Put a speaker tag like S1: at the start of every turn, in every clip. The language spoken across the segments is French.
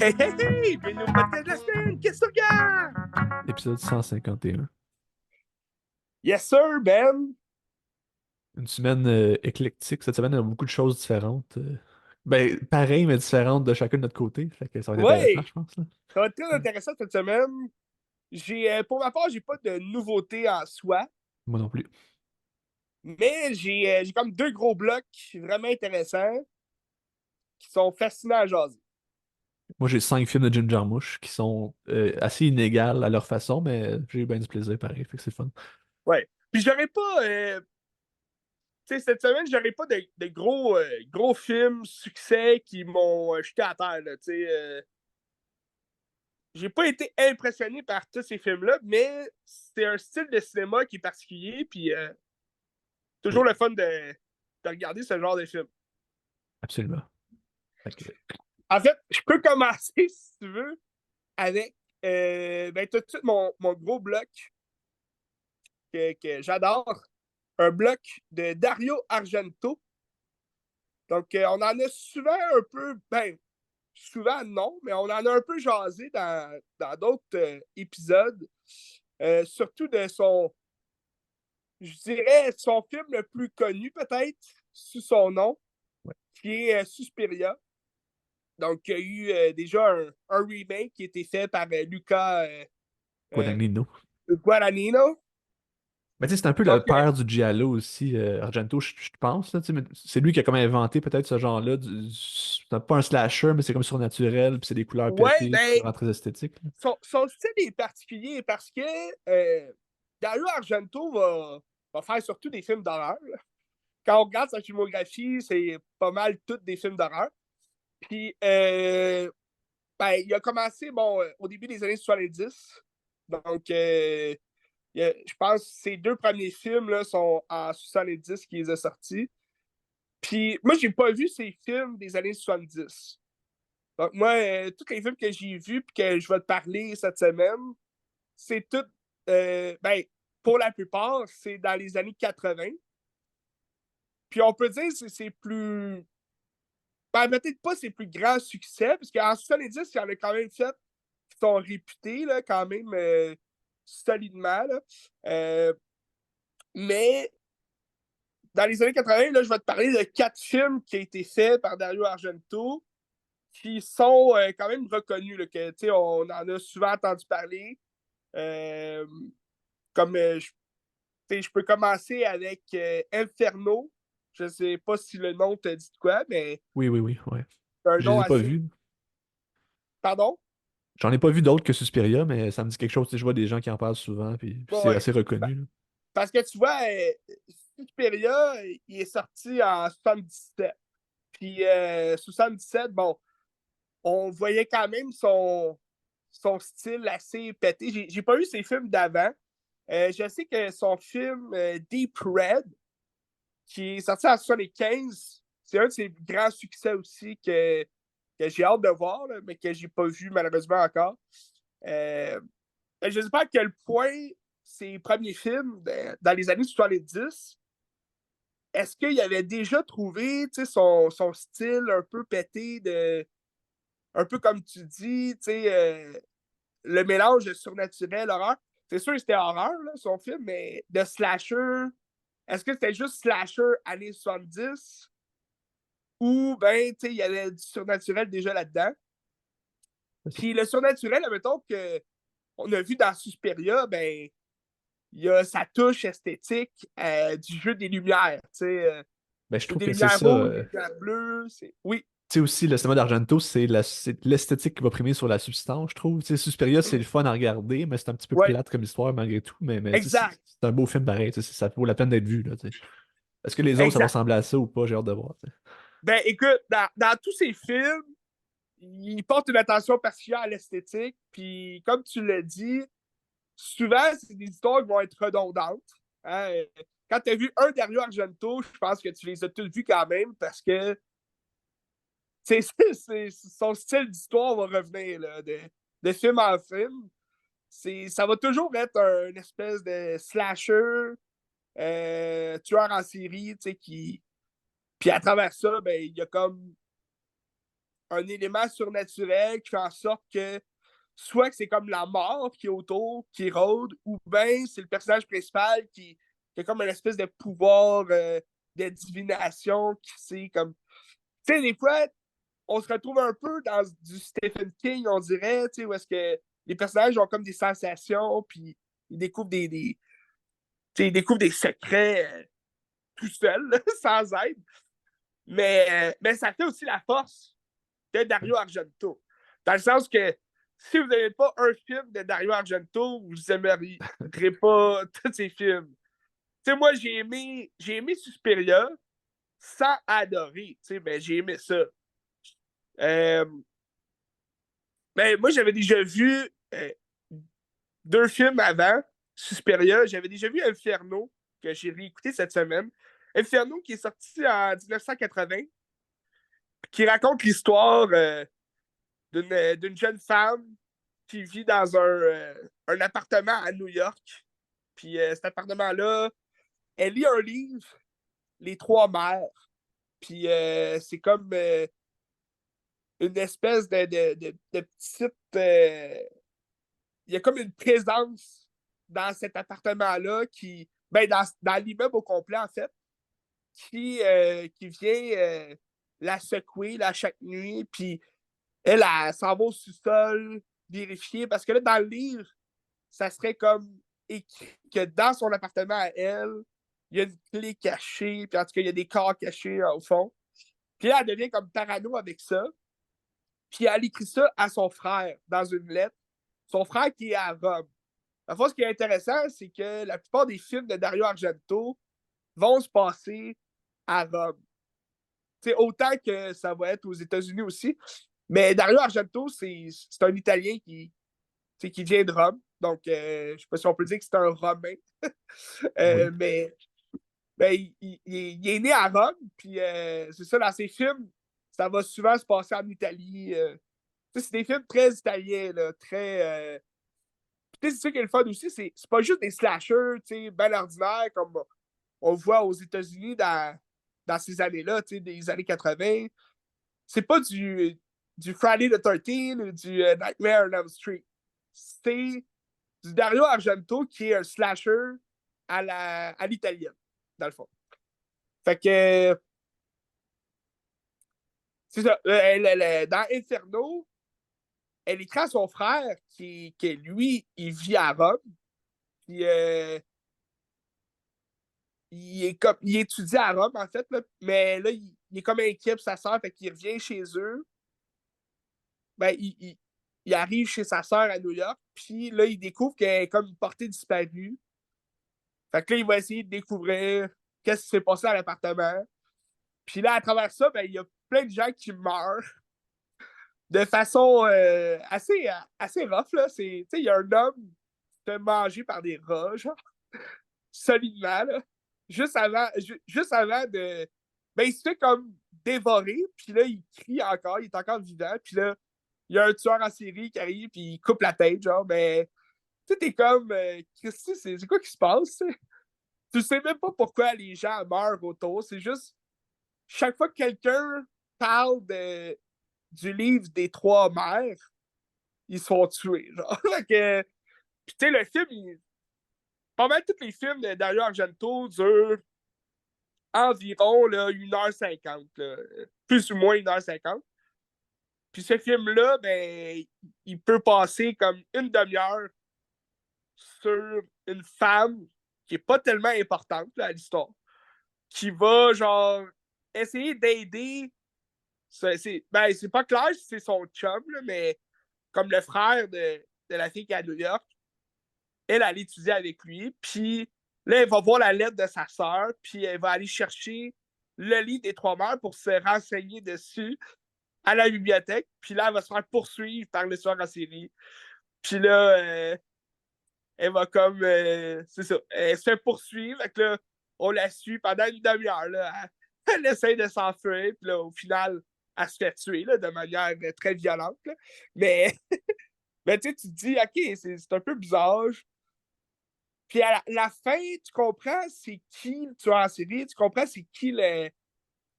S1: Hey, hey, hey! Bienvenue au podcast de la semaine! Qu'est-ce que tu regardes?
S2: Épisode 151.
S1: Yes, sir, Ben!
S2: Une semaine éclectique. Cette semaine, il y a beaucoup de choses différentes. Ben, pareilles, mais différentes de chacun de notre côté. Fait que ça va être intéressant,
S1: Ouais!
S2: je pense, là.
S1: Ça va être très intéressant cette semaine. Pour ma part, j'ai pas de nouveautés en soi,
S2: Moi non plus.
S1: mais j'ai comme deux gros blocs vraiment intéressants qui sont fascinants à jaser.
S2: Moi, j'ai 5 films de Jim Jarmusch qui sont assez inégales à leur façon, mais j'ai eu bien du plaisir pareil. Fait que c'est fun.
S1: Ouais. Puis j'aurais pas, tu sais, cette semaine, j'aurais pas de gros films succès qui m'ont jeté à terre, là, tu sais. J'ai pas été impressionné par tous ces films-là, mais c'est un style de cinéma qui est particulier, puis toujours
S2: Oui,
S1: le fun de regarder ce genre de film.
S2: absolument. Fait que,
S1: En fait, je peux commencer, si tu veux, avec ben, tout de suite mon gros bloc que j'adore, un bloc de Dario Argento. Donc, on en a souvent un peu, ben, souvent non, mais on en a un peu jasé dans d'autres épisodes, surtout de je dirais, son film le plus connu peut-être, sous son nom,
S2: ouais.
S1: qui est Suspiria. Donc, il y a eu déjà un remake qui a été fait par Luca euh,
S2: Guadagnino.
S1: Guadagnino.
S2: Mais tu sais, c'est un peu le
S1: Donc,
S2: père du Giallo aussi, Argento, je pense, là, tu sais, mais c'est lui qui a comme inventé peut-être ce genre-là. C'est pas un slasher, mais c'est comme surnaturel, puis c'est des couleurs
S1: ouais,
S2: pétées, c'est
S1: ben,
S2: vraiment très esthétique, là.
S1: son style est particulier parce que Dario Argento va faire surtout des films d'horreur. Quand on regarde sa filmographie, c'est pas mal tous des films d'horreur. Puis, ben, il a commencé, bon, au début des années 70. Donc, je pense que ses deux premiers films là, sont en 70 qu'il les a sortis. Puis, moi, j'ai pas vu ces films des années 70. Donc, moi, tous les films que j'ai vus et que je vais te parler cette semaine, c'est tout, ben, pour la plupart, c'est dans les années 80. Puis, on peut dire que c'est plus. Ben, peut-être pas ses plus grands succès, parce qu'en 70, il y en a quand même fait qui sont réputés, là, quand même solidement. Là. Mais dans les années 80, là, je vais te parler de 4 films qui ont été faits par Dario Argento qui sont quand même reconnus, là, que, on en a souvent entendu parler. Euh, comme je peux commencer avec Inferno. Je sais pas si le nom te dit quoi, mais
S2: Oui, oui, oui, ouais.
S1: c'est un
S2: Je les
S1: nom
S2: ai pas
S1: assez.
S2: vus.
S1: Pardon?
S2: J'en ai pas vu d'autres que Suspiria, mais ça me dit quelque chose. Tu sais, je vois des gens qui en parlent souvent, puis
S1: Bon,
S2: c'est
S1: ouais.
S2: assez reconnu, là.
S1: Parce que tu vois, Suspiria, il est sorti en 77. Puis 77, bon, on voyait quand même son style assez pété. J'ai pas vu ses films d'avant. Je sais que son film Deep Red, qui est sorti en 75, c'est un de ses grands succès aussi que j'ai hâte de voir, là, mais que j'ai pas vu malheureusement encore. Euh, je ne sais pas à quel point ses premiers films, dans les années 70, est-ce qu'il avait déjà trouvé son style un peu pété, un peu comme tu dis, le mélange de surnaturel, horreur. C'est sûr que c'était horreur, là, son film, mais de slasher, est-ce que c'était juste slasher années 70 ou, ben, il y avait du surnaturel déjà là-dedans? Puis le surnaturel, admettons qu'on a vu dans Suspiria, ben, il y a sa touche esthétique du jeu des lumières.
S2: Ben, je trouve
S1: Des
S2: que c'est
S1: lumières
S2: ça.
S1: rouges, des lumières bleues. Oui,
S2: Tu sais aussi, le cinéma d'Argento, c'est l'esthétique qui va primer sur la substance, je trouve. Tu sais, Suspiria, c'est le fun à regarder, mais c'est un petit peu
S1: ouais,
S2: plate comme histoire malgré tout. Mais tu sais,
S1: exact.
S2: c'est un beau film pareil. Tu sais, ça vaut la peine d'être vu, là, tu sais. Est-ce que les autres, ça va
S1: Exact.
S2: ressembler à ça ou pas? J'ai hâte de voir, tu sais.
S1: Ben, écoute, dans tous ces films, il porte une attention particulière à l'esthétique. Puis, comme tu l'as dit, souvent, c'est des histoires qui vont être redondantes. Hein. Quand tu as vu un Dario Argento, je pense que tu les as tous vus quand même parce que son style d'histoire va revenir là, de film en film. ça va toujours être une espèce de slasher, tueur en série, tu sais, qui. Puis à travers ça, ben, il y a comme un élément surnaturel qui fait en sorte que soit que c'est comme la mort qui est autour, qui rôde, ou bien c'est le personnage principal qui a comme une espèce de pouvoir de divination qui c'est comme. Tu sais, des fois, on se retrouve un peu dans du Stephen King, on dirait, tu sais, où est-ce que les personnages ont comme des sensations, puis ils découvrent ils découvrent des secrets tout seuls, sans aide. Mais ça fait aussi la force de Dario Argento. Dans le sens que si vous n'avez pas un film de Dario Argento, vous n'aimerez pas tous ses films. Tu sais, moi, j'ai aimé Suspiria sans adorer. Tu sais, mais j'ai aimé ça. Euh, mais moi, j'avais déjà vu 2 films avant Suspiria. J'avais déjà vu Inferno, que j'ai réécouté cette semaine. Inferno, qui est sorti en 1980, qui raconte l'histoire d'une jeune femme qui vit dans un appartement à New York. Puis cet appartement-là, elle lit un livre, Les Trois Mères. Puis c'est comme une espèce de petite. Il y a comme une présence dans cet appartement-là qui. Ben, dans l'immeuble au complet, en fait, qui vient la secouer là, chaque nuit. Puis elle s'en va au sous-sol vérifier. Parce que là, dans le livre, ça serait comme écrit que dans son appartement à elle, il y a une clé cachée, puis en tout cas, il y a des corps cachés au fond. Puis là, elle devient comme parano avec ça. Puis elle écrit ça à son frère dans une lettre. Son frère qui est à Rome. La fois, ce qui est intéressant, c'est que la plupart des films de Dario Argento vont se passer à Rome. T'sais, autant que ça va être aux États-Unis aussi. Mais Dario Argento, c'est un Italien qui vient de Rome. Donc, je ne sais pas si on peut dire que c'est un Romain.
S2: Oui.
S1: Mais ben, il est né à Rome. Puis, c'est ça, dans ses films, ça va souvent se passer en Italie. C'est des films très italiens, là, très. C'est ça qui est le fun aussi, c'est pas juste des slashers, ben ordinaires, comme on voit aux États-Unis dans ces années-là, des années 80. C'est pas du Friday the 13 ou du Nightmare on Elm Street. C'est du Dario Argento qui est un slasher à l'italienne, dans le fond. Fait que, c'est ça. Dans Inferno, elle écrit à son frère qui lui, il vit à Rome. Puis, il étudie à Rome, en fait, là, mais là, il est comme inquiet pour sa sœur, fait qu'il revient chez eux. Ben, il arrive chez sa sœur à New York, puis là, il découvre qu'elle est comme portée disparue. Fait que là, il va essayer de découvrir qu'est-ce qui s'est passé à l'appartement. Puis là, à travers ça, ben, il y a plein de gens qui meurent de façon assez rough. Là. Il y a un homme qui se fait manger par des rats, genre, solidement, là, juste avant de. Ben, il se fait comme dévorer, puis là, il crie encore, il est encore vivant, puis là, il y a un tueur en série qui arrive, puis il coupe la tête, genre, ben, tu sais, t'es comme, Christy, c'est quoi qui se passe, t'sais? Tu sais même pas pourquoi les gens meurent autour, c'est juste, chaque fois que quelqu'un parle du livre des trois mères, ils sont tués, genre. Fait que, puis tu sais, le film, pas mal tous les films de Dario Argento durent environ là, 1h50, là, plus ou moins 1h50. Puis ce film-là, ben, il peut passer comme une demi-heure sur une femme qui est pas tellement importante là, à l'histoire, qui va genre essayer d'aider. C'est pas clair si c'est son chum, là, mais comme le frère de la fille qui est à New York, elle étudie avec lui, puis là, elle va voir la lettre de sa sœur, puis elle va aller chercher le livre des trois mères pour se renseigner dessus à la bibliothèque, puis là, elle va se faire poursuivre par le soir en série. Puis là, elle va comme. C'est ça. Elle se fait poursuivre, fait que là, on la suit pendant une demi-heure. Là. Elle essaie de s'enfuir, puis là, au final, elle se fait tuer là, de manière très violente. Là. Mais Mais tu sais, tu te dis, OK, c'est un peu bizarre. Puis à la fin, tu comprends c'est qui le tueur en série, tu comprends c'est qui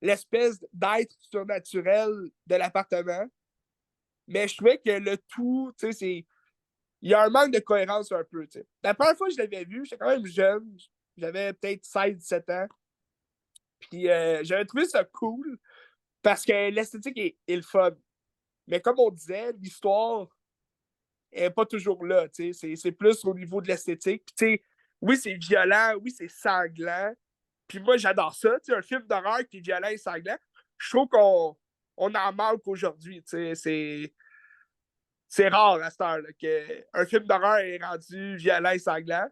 S1: l'espèce d'être surnaturel de l'appartement. Mais je trouvais que le tout, tu sais, c'est. Il y a un manque de cohérence un peu, tu sais. La première fois que je l'avais vu, j'étais quand même jeune. J'avais peut-être 16-17 ans. Puis j'avais trouvé ça cool parce que l'esthétique est le fun. Mais comme on disait, l'histoire est pas toujours là, tu sais. C'est plus au niveau de l'esthétique. Puis tu sais, oui, c'est violent, oui, c'est sanglant. Puis moi, j'adore ça, tu sais, un film d'horreur qui est violent et sanglant. Je trouve qu'on en manque aujourd'hui, tu sais. C'est rare à cette heure-là qu'un film d'horreur est rendu violent et sanglant.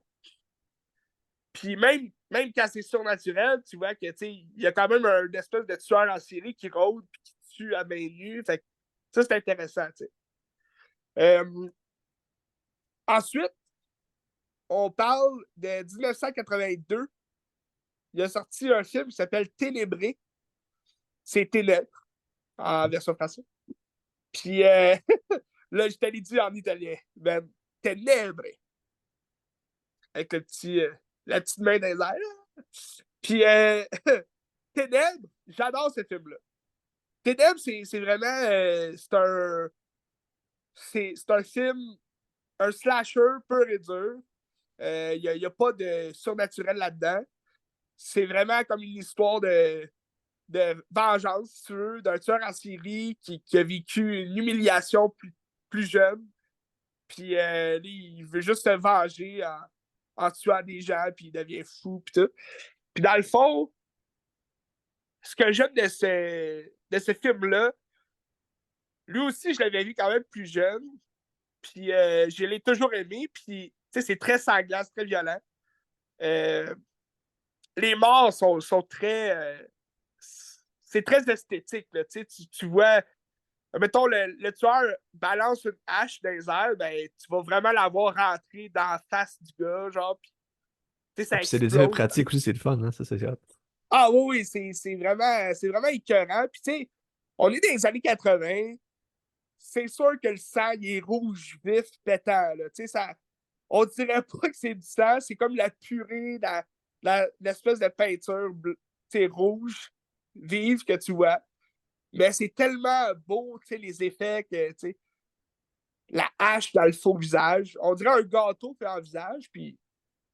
S1: Puis même quand c'est surnaturel, tu vois que il y a quand même une espèce de tueur en série qui rôde et qui tue à main nue. Fait que ça, c'est intéressant. Euh, ensuite, on parle de 1982. Il a sorti un film qui s'appelle Ténébré. C'est Ténèbres en version française. Puis là, je t'allais dire en italien. Ben, Ténèbres. Avec la petite main dans les airs. Puis Ténèbres, j'adore ce film-là. Ténèbres, c'est vraiment. C'est un film, un slasher pur et dur. Il n'y a pas de surnaturel là-dedans. C'est vraiment comme une histoire de vengeance, si tu veux, d'un tueur en série qui a vécu une humiliation plus jeune. Puis il veut juste se venger en tuant des gens, puis il devient fou, puis tout. Puis dans le fond, ce que j'aime de ce film-là, lui aussi, je l'avais vu quand même plus jeune. Puis je l'ai toujours aimé. Puis, tu sais, c'est très sanglant, c'est très violent. Euh, les morts sont très. C'est très esthétique, là. Tu vois, mettons, le tueur balance une hache dans les airs, ben, tu vas vraiment la voir rentrer dans la face du gars, genre. Puis,
S2: Ah,
S1: ça
S2: puis c'est des effets
S1: explose.
S2: pratiques aussi, c'est le fun, hein, ça, c'est hot.
S1: Ah oui, oui, c'est vraiment écœurant. Puis, tu sais, on est dans les années 80. C'est sûr que le sang, il est rouge, vif, pétant, là. Tu sais, ça. On dirait pas que c'est du sang, c'est comme la purée, l'espèce de peinture rouge, vive que tu vois. Mais c'est tellement beau, tu sais, les effets que, tu sais, la hache dans le faux visage. On dirait un gâteau fait en visage, puis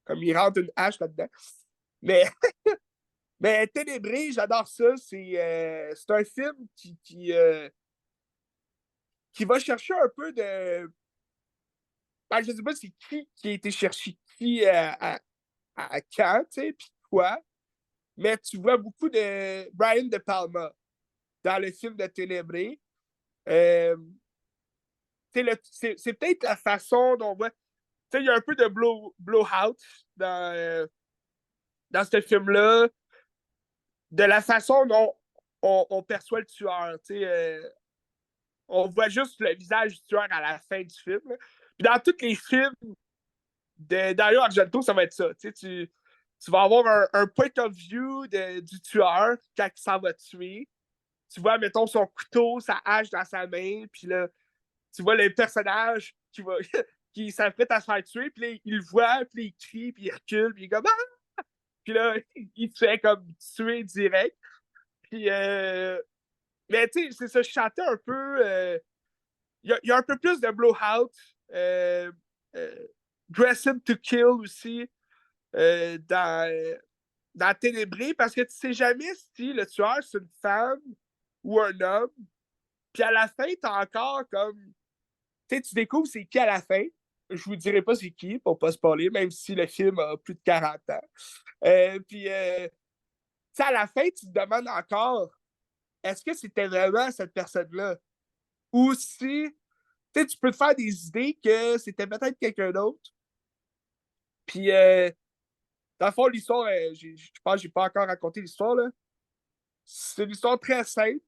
S1: comme il rentre une hache là-dedans. Mais, mais Ténébré, j'adore ça. C'est un film qui va chercher un peu de. Ben, je sais pas c'est qui a été chercher qui à quand, tu sais, puis quoi. Mais tu vois beaucoup de Brian De Palma dans le film de Ténébré. Euh, c'est peut-être la façon dont on voit. Il y a un peu de blowout dans ce film-là, de la façon dont on perçoit le tueur. On voit juste le visage du tueur à la fin du film. Là. Puis dans tous les films de Dario Argento, ça va être ça. Tu vas avoir un point of view du tueur quand il s'en va tuer. Tu vois, mettons, son couteau, sa hache dans sa main, puis là, tu vois le personnage qui s'apprête à se faire tuer, puis là, il le voit, puis il crie, puis il recule, puis il est comme ah! Puis là, il se fait comme tuer direct. Puis, mais tu sais, c'est ça, je chantais un peu. Il y a un peu plus de blowout. Euh, Dressing to Kill aussi dans Ténébré, parce que tu sais jamais si le tueur c'est une femme ou un homme. Puis à la fin, t'as encore comme. Tu sais, tu découvres c'est qui à la fin. Je vous dirai pas c'est qui pour pas spoiler, même si le film a plus de 40 ans. Puis, tu sais, à la fin, tu te demandes encore est-ce que c'était vraiment cette personne-là? Ou si, tu sais, tu peux te faire des idées que c'était peut-être quelqu'un d'autre. Puis, dans le fond, l'histoire, je pense que j'ai pas encore raconté l'histoire, là. C'est une histoire très simple.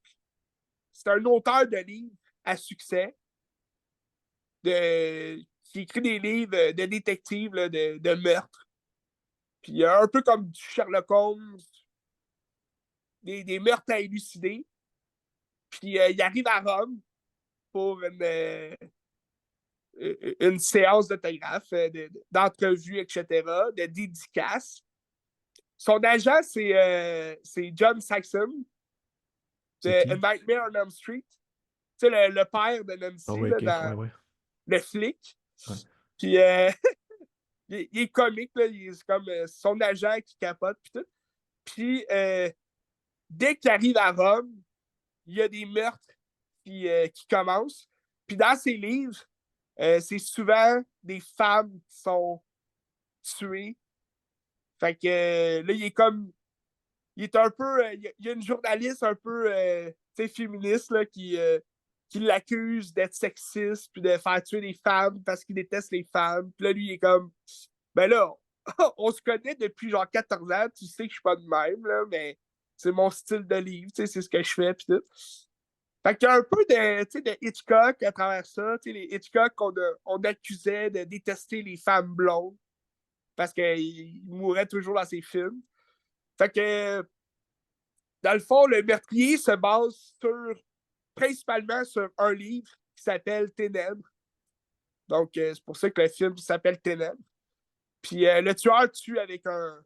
S1: C'est un auteur de livres à succès qui écrit des livres de détectives, là, de meurtres. Puis un peu comme du Sherlock Holmes, des meurtres à élucider. Puis il arrive à Rome pour une séance d'autographe, d'entrevue, etc., de dédicace. Son agent, c'est John Saxon
S2: C'est
S1: de A
S2: qui?
S1: Nightmare on Elm Street. Tu sais, le père de
S2: Ah
S1: Nancy
S2: ouais,
S1: là,
S2: ok, ouais,
S1: dans
S2: ouais.
S1: Le Flic.
S2: Ouais.
S1: Puis il est comique, là, c'est comme son agent qui capote, puis tout. Puis dès qu'il arrive à Rome, il y a des meurtres qui commencent. Puis dans ses livres, c'est souvent des femmes qui sont tuées. Fait que là, il est comme. Il est un peu. Il y a une journaliste un peu féministe là, qui l'accuse d'être sexiste puis de faire tuer des femmes parce qu'il déteste les femmes. Puis là, lui, il est comme. Ben là, on se connaît depuis genre 14 ans, tu sais que je suis pas de même, là, mais c'est mon style de livre, c'est ce que je fais, puis tout. Fait qu'il y a un peu de Hitchcock à travers ça. Les Hitchcock, on accusait de détester les femmes blondes parce qu'ils mouraient toujours dans ses films. Fait que, dans le fond, le meurtrier se base principalement sur un livre qui s'appelle Ténèbres. Donc, c'est pour ça que le film s'appelle Ténèbres. Puis le tueur tue avec un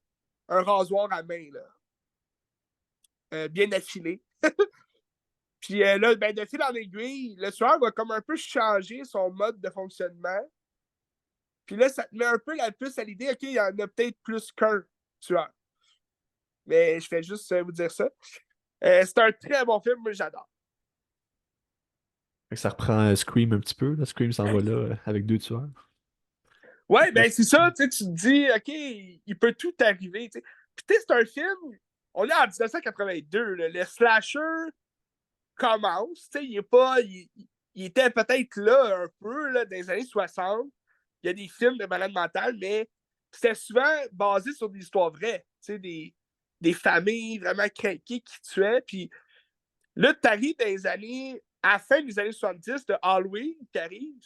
S1: rasoir à main, là, bien affilé. Puis là, ben, de fil en aiguille, le tueur va comme un peu changer son mode de fonctionnement. Puis là, ça te met un peu la puce à l'idée, OK, il y en a peut-être plus qu'un tueur. Mais je fais juste vous dire ça. C'est un très bon film, moi j'adore.
S2: Fait que ça reprend Scream un petit peu. Là. Scream s'en va là avec deux tueurs.
S1: Ouais,
S2: Mais
S1: ben c'est ça, tu te dis, OK, il peut tout arriver. T'sais. Puis tu sais, c'est un film, on est en 1982, là, le slasher commence, tu sais, il est pas. Il était peut-être là un peu, là, dans les années 60. Il y a des films de malade mentale, mais c'était souvent basé sur des histoires vraies, tu sais, des familles vraiment craquées qui tuaient. Puis là, tu arrives dans les années, à la fin des années 70, de Halloween qui arrive,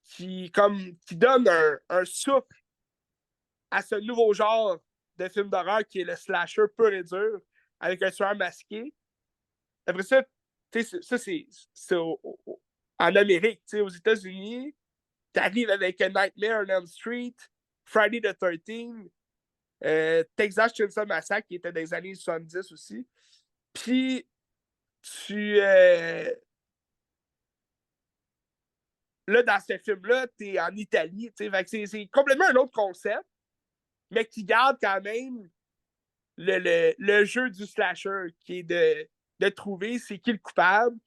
S1: qui donne un souffle à ce nouveau genre de film d'horreur qui est le slasher pur et dur, avec un tueur masqué. Après ça, ça c'est en Amérique. Aux États-Unis, tu arrives avec A Nightmare on Elm Street, Friday the 13th, Texas Chainsaw Massacre qui était dans les années 70 aussi. Puis, tu. Là, dans ce film-là, tu es en Italie. C'est complètement un autre concept, mais qui garde quand même le jeu du slasher, qui est de trouver c'est qui le coupable,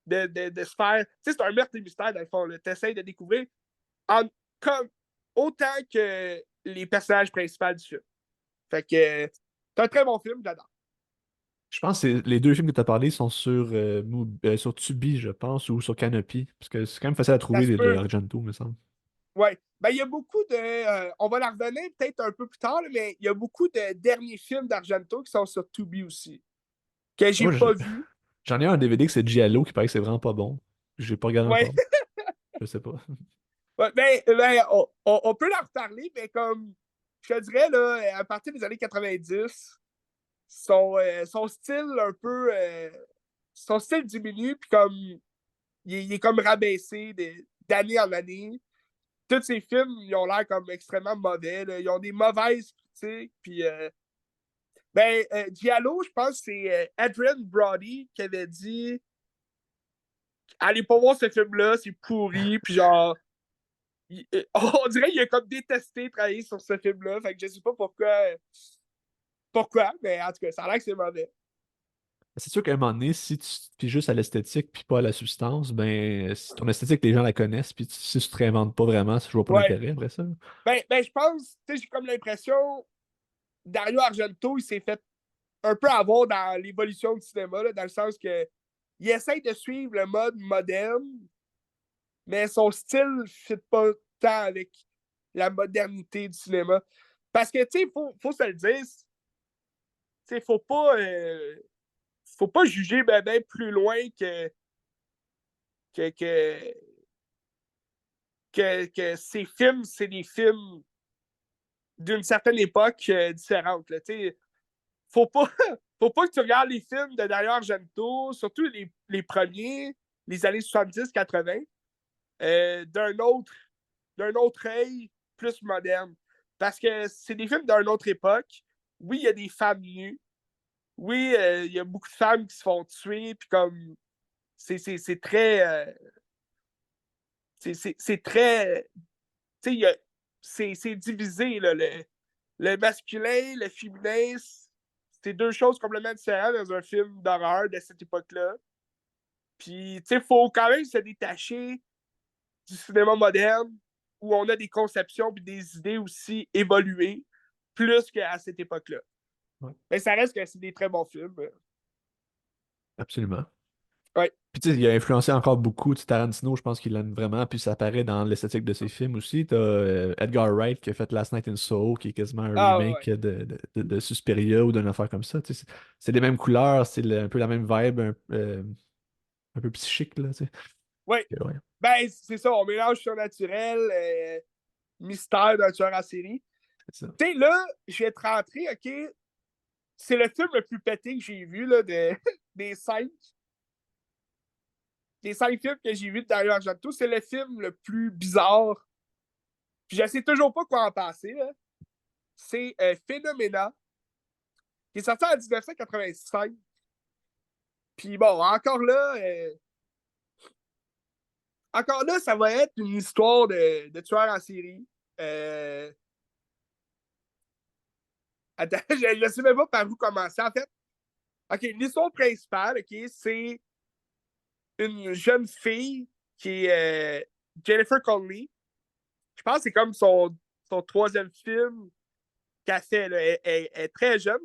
S1: de se faire. C'est un meurtre et mystère, dans le fond. Tu essaies de découvrir en, comme, autant que les personnages principaux du film. Fait que c'est un très bon film, j'adore.
S2: Je pense que les deux films que tu as parlé sont sur Tubi, je pense, ou sur Canopy. Parce que c'est quand même facile à
S1: Ça
S2: trouver
S1: se
S2: de
S1: peut.
S2: Argento, me semble.
S1: Ouais. Ben, il y a beaucoup de. On va la revenir peut-être un peu plus tard, là, mais il y a beaucoup de derniers films d'Argento qui sont sur Tubi aussi, que j'ai
S2: Moi,
S1: pas vu.
S2: j'en ai un DVD que c'est Giallo qui paraît que c'est vraiment pas bon. J'ai pas regardé
S1: Ouais.
S2: encore. Je sais pas.
S1: Ouais, ben, on peut en reparler, mais comme je te dirais, là, à partir des années 90, son style un peu. Son style diminue, puis comme. Il est comme rabaissé d'année en année. Tous ces films, ils ont l'air comme extrêmement mauvais. Là. Ils ont des mauvaises critiques. Puis, Diallo, je pense que c'est Adrian Brody qui avait dit allez pas voir ce film-là, c'est pourri. Puis, genre, on dirait qu'il a comme détesté travailler sur ce film-là. Fait que je sais pas pourquoi, mais en tout cas, ça a l'air que c'est mauvais.
S2: C'est sûr qu'à un moment donné, si tu te fies juste à l'esthétique puis pas à la substance, ben, si ton esthétique, les gens la connaissent, puis si tu te réinventes pas vraiment, je vois pas
S1: Ouais.
S2: l'intérêt après ça.
S1: Je pense, tu sais, j'ai comme l'impression, Dario Argento, il s'est fait un peu avoir dans l'évolution du cinéma, là, dans le sens que il essaye de suivre le mode moderne, mais son style ne fit pas tant avec la modernité du cinéma. Parce que, tu sais, faut se le dire, tu sais, faut pas juger ben plus loin que, que, que ces films, c'est des films d'une certaine époque différente. Là, faut pas, faut pas que tu regardes les films de Dario Argento, surtout les premiers, les années 70-80. d'un autre œil plus moderne. Parce que c'est des films d'une autre époque. Oui, il y a des femmes nues. Oui, il y a beaucoup de femmes qui se font tuer, puis comme c'est très c'est très tu sais c'est divisé là, le masculin, le féminin, c'est deux choses complètement différentes dans un film d'horreur de cette époque-là. Puis tu sais, faut quand même se détacher du cinéma moderne où on a des conceptions et des idées aussi évoluées plus qu'à cette époque-là.
S2: Ouais.
S1: Mais ça reste que c'est des très bons films.
S2: Absolument.
S1: Ouais.
S2: Puis tu sais, il a influencé encore beaucoup Tarantino, je pense qu'il l'aime vraiment, puis ça apparaît dans l'esthétique de ses films aussi. T'as Edgar Wright qui a fait Last Night in Soho, qui est quasiment un
S1: Ah ouais.
S2: remake de Suspiria ou d'une affaire comme ça. Tu sais, c'est les mêmes couleurs, c'est un peu la même vibe, un peu psychique, là, tu sais.
S1: Ouais.
S2: Ouais.
S1: Ben, c'est ça, on mélange surnaturel, mystère d'un tueur en série.
S2: C'est ça.
S1: Tu sais, là, je vais te rentrer, OK? C'est le film le plus pété que j'ai vu, là, des cinq. Des cinq films que j'ai vus de Dario Argento, c'est le film le plus bizarre. Puis je sais toujours pas quoi en penser, là. C'est Phénoména, qui est sorti en 1985. Puis bon, encore là, ça va être une histoire de tueur en série. Euh, Attends, je ne sais même pas par où commencer. En fait, OK, l'histoire principale, OK, c'est une jeune fille qui est Jennifer Connelly. Je pense que c'est comme son troisième film qu'elle fait. Là. Elle est très jeune.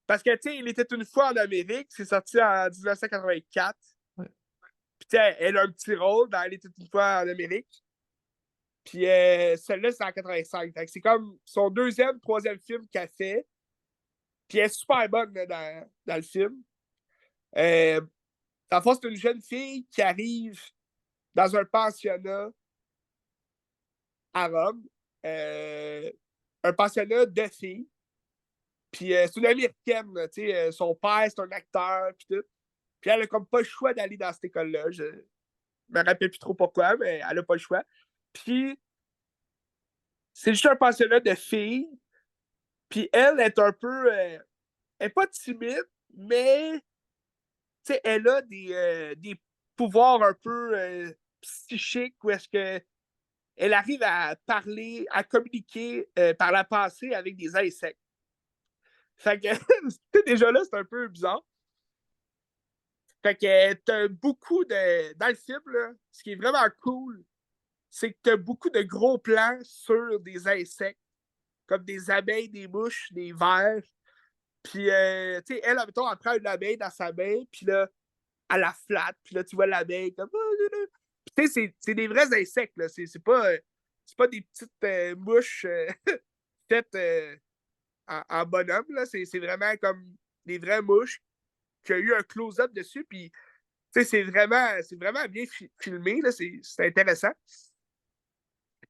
S1: Parce que, tu sais, Il était une fois en Amérique. C'est sorti en 1984.
S2: Ouais.
S1: Puis, tu sais, elle a un petit rôle dans Elle était une fois en Amérique. Puis, celle-là, c'est en 85. C'est comme son deuxième, troisième film qu'elle fait. Puis, elle est super bonne là, dans le film. En fait, c'est une jeune fille qui arrive dans un pensionnat à Rome. Un pensionnat de filles. Puis c'est une américaine, tu sais, son père, c'est un acteur, puis tout. Puis elle a comme pas le choix d'aller dans cette école-là. Je me rappelle plus trop pourquoi, mais elle a pas le choix. Puis c'est juste un pensionnat de filles. Puis elle est un peu... elle est pas timide, mais tu sais, elle a des pouvoirs un peu psychiques où est-ce que elle arrive à parler, à communiquer par la pensée avec des insectes. Fait que déjà là, c'est un peu bizarre. Fait que t'as beaucoup de. Dans le film, là, ce qui est vraiment cool, c'est que t'as beaucoup de gros plans sur des insectes, comme des abeilles, des mouches, des vers. Puis, tu sais, elle, mettons, elle prend une abeille dans sa main, puis là, elle la flatte, puis là, tu vois l'abeille comme. Puis, tu sais, c'est des vrais insectes, là. C'est pas des petites mouches faites en bonhomme, là. C'est vraiment comme des vraies mouches qui a eu un close-up dessus, puis c'est vraiment bien filmé, là, c'est intéressant.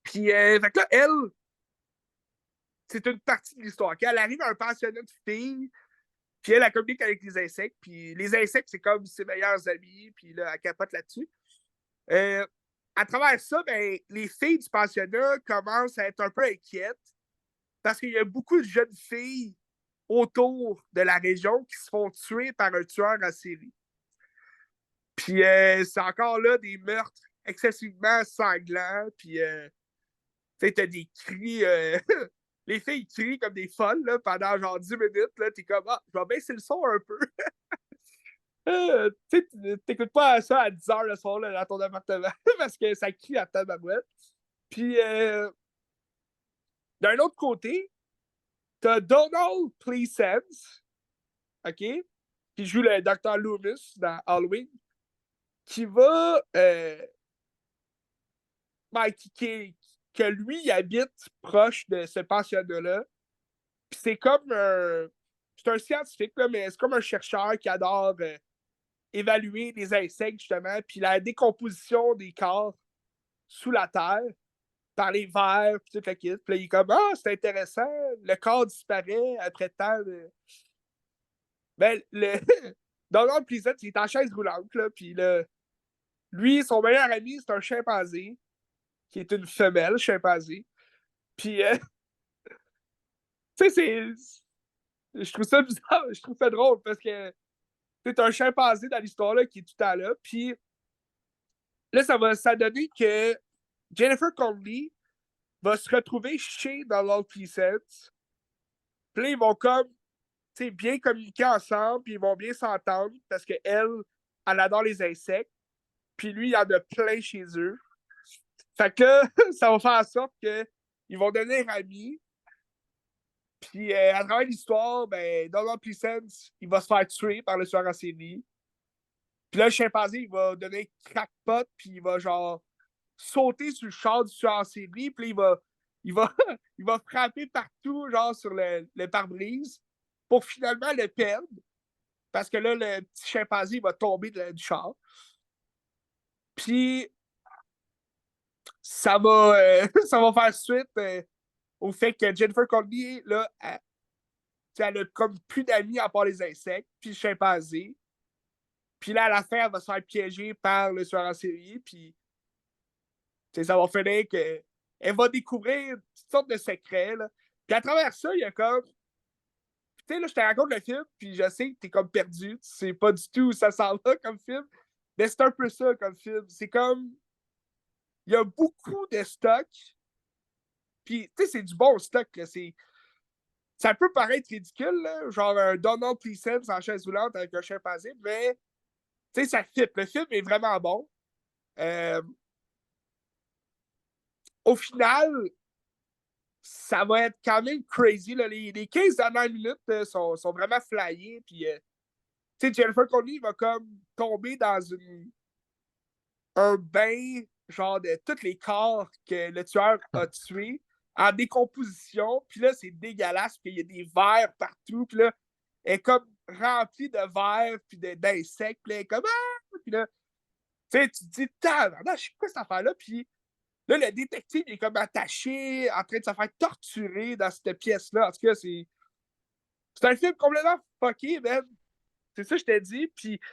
S1: Puis, fait que là, elle, c'est une partie de l'histoire. Elle arrive à un pensionnat de filles, puis elle communique avec les insectes, puis les insectes, c'est comme ses meilleurs amis, puis là, elle capote là-dessus. À travers ça, ben, les filles du pensionnat commencent à être un peu inquiètes parce qu'il y a beaucoup de jeunes filles autour de la région qui se font tuer par un tueur en série. Puis c'est encore là des meurtres excessivement sanglants. Puis tu sais, t'as des cris. Les filles crient comme des folles là, pendant genre 10 minutes. Là, t'es comme, ah, je vais baisser le son un peu. Tu sais, t'écoutes pas ça à 10 heures le soir là, dans ton appartement parce que ça crie à ta babouette. Puis d'un autre côté, t'as Donald Pleasence, OK, qui joue le Dr. Loomis dans Halloween, qui va ben, que lui, il habite proche de ce pensionnat-là. Puis c'est comme un. C'est un scientifique, là, mais c'est comme un chercheur qui adore évaluer les insectes, justement, puis la décomposition des corps sous la terre par les vers, puis toute la kit. Puis là, il est comme, ah, c'est intéressant, le corps disparaît après tant de. Ben, Donald Pleasant, il est en chaise roulante, là, puis là, lui, son meilleur ami, c'est un chimpanzé. qui est une femelle chimpanzé. Puis, tu sais, je trouve ça bizarre, je trouve ça drôle parce que c'est un chimpanzé dans l'histoire là, qui est tout le temps là. Puis là, ça va donner que Jennifer Connelly va se retrouver chez Donald Pleasence. Puis là, ils vont comme, tu sais, bien communiquer ensemble, puis ils vont bien s'entendre parce qu'elle, elle adore les insectes. Puis lui, il y en a plein chez eux. Fait que ça va faire en sorte qu'ils vont devenir amis. Puis à travers l'histoire, ben, Donald Pleasence, il va se faire tuer par le tueur en série. Puis là, le chimpanzé, il va donner crackpot, puis il va genre sauter sur le char du tueur en série, puis il va, il va frapper partout, genre sur le pare-brise, pour finalement le perdre. Parce que là, le petit chimpanzé, il va tomber du char. Puis ça va, ça va faire suite au fait que Jennifer Connelly, là, elle a comme plus d'amis à part les insectes, puis le chimpanzé. Puis là, à la fin, elle va se faire piéger par le tueur en série, puis ça va finir que elle va découvrir toutes sortes de secrets. Là. Puis à travers ça, il y a comme. Tu sais, là, je te raconte le film, puis je sais que t'es comme perdu. Tu sais pas du tout où ça s'en va comme film. Mais c'est un peu ça comme film. C'est comme. Il y a beaucoup de stock. Puis, tu sais, c'est du bon stock. Là. Ça peut paraître ridicule, là, genre un Donald Pleasence en chaise roulante avec un chimpanzé, mais tu sais, ça fit. Le film est vraiment bon. Euh, Au final, ça va être quand même crazy. Là. Les 15 dernières minutes sont vraiment flyées. Puis, tu sais, Jennifer Connelly va comme tomber dans un bain, genre de tous les corps que le tueur a tués en décomposition. Puis là, c'est dégueulasse. Puis il y a des vers partout. Puis là, elle est comme remplie de vers puis d'insectes. Puis là, elle est comme ah! Puis là, tu sais, tu te dis, je sais quoi cette affaire-là. Puis là, le détective est comme attaché, en train de se faire torturer dans cette pièce-là. En tout cas, c'est un film complètement fucké, man. C'est ça que je t'ai dit. Puis, tu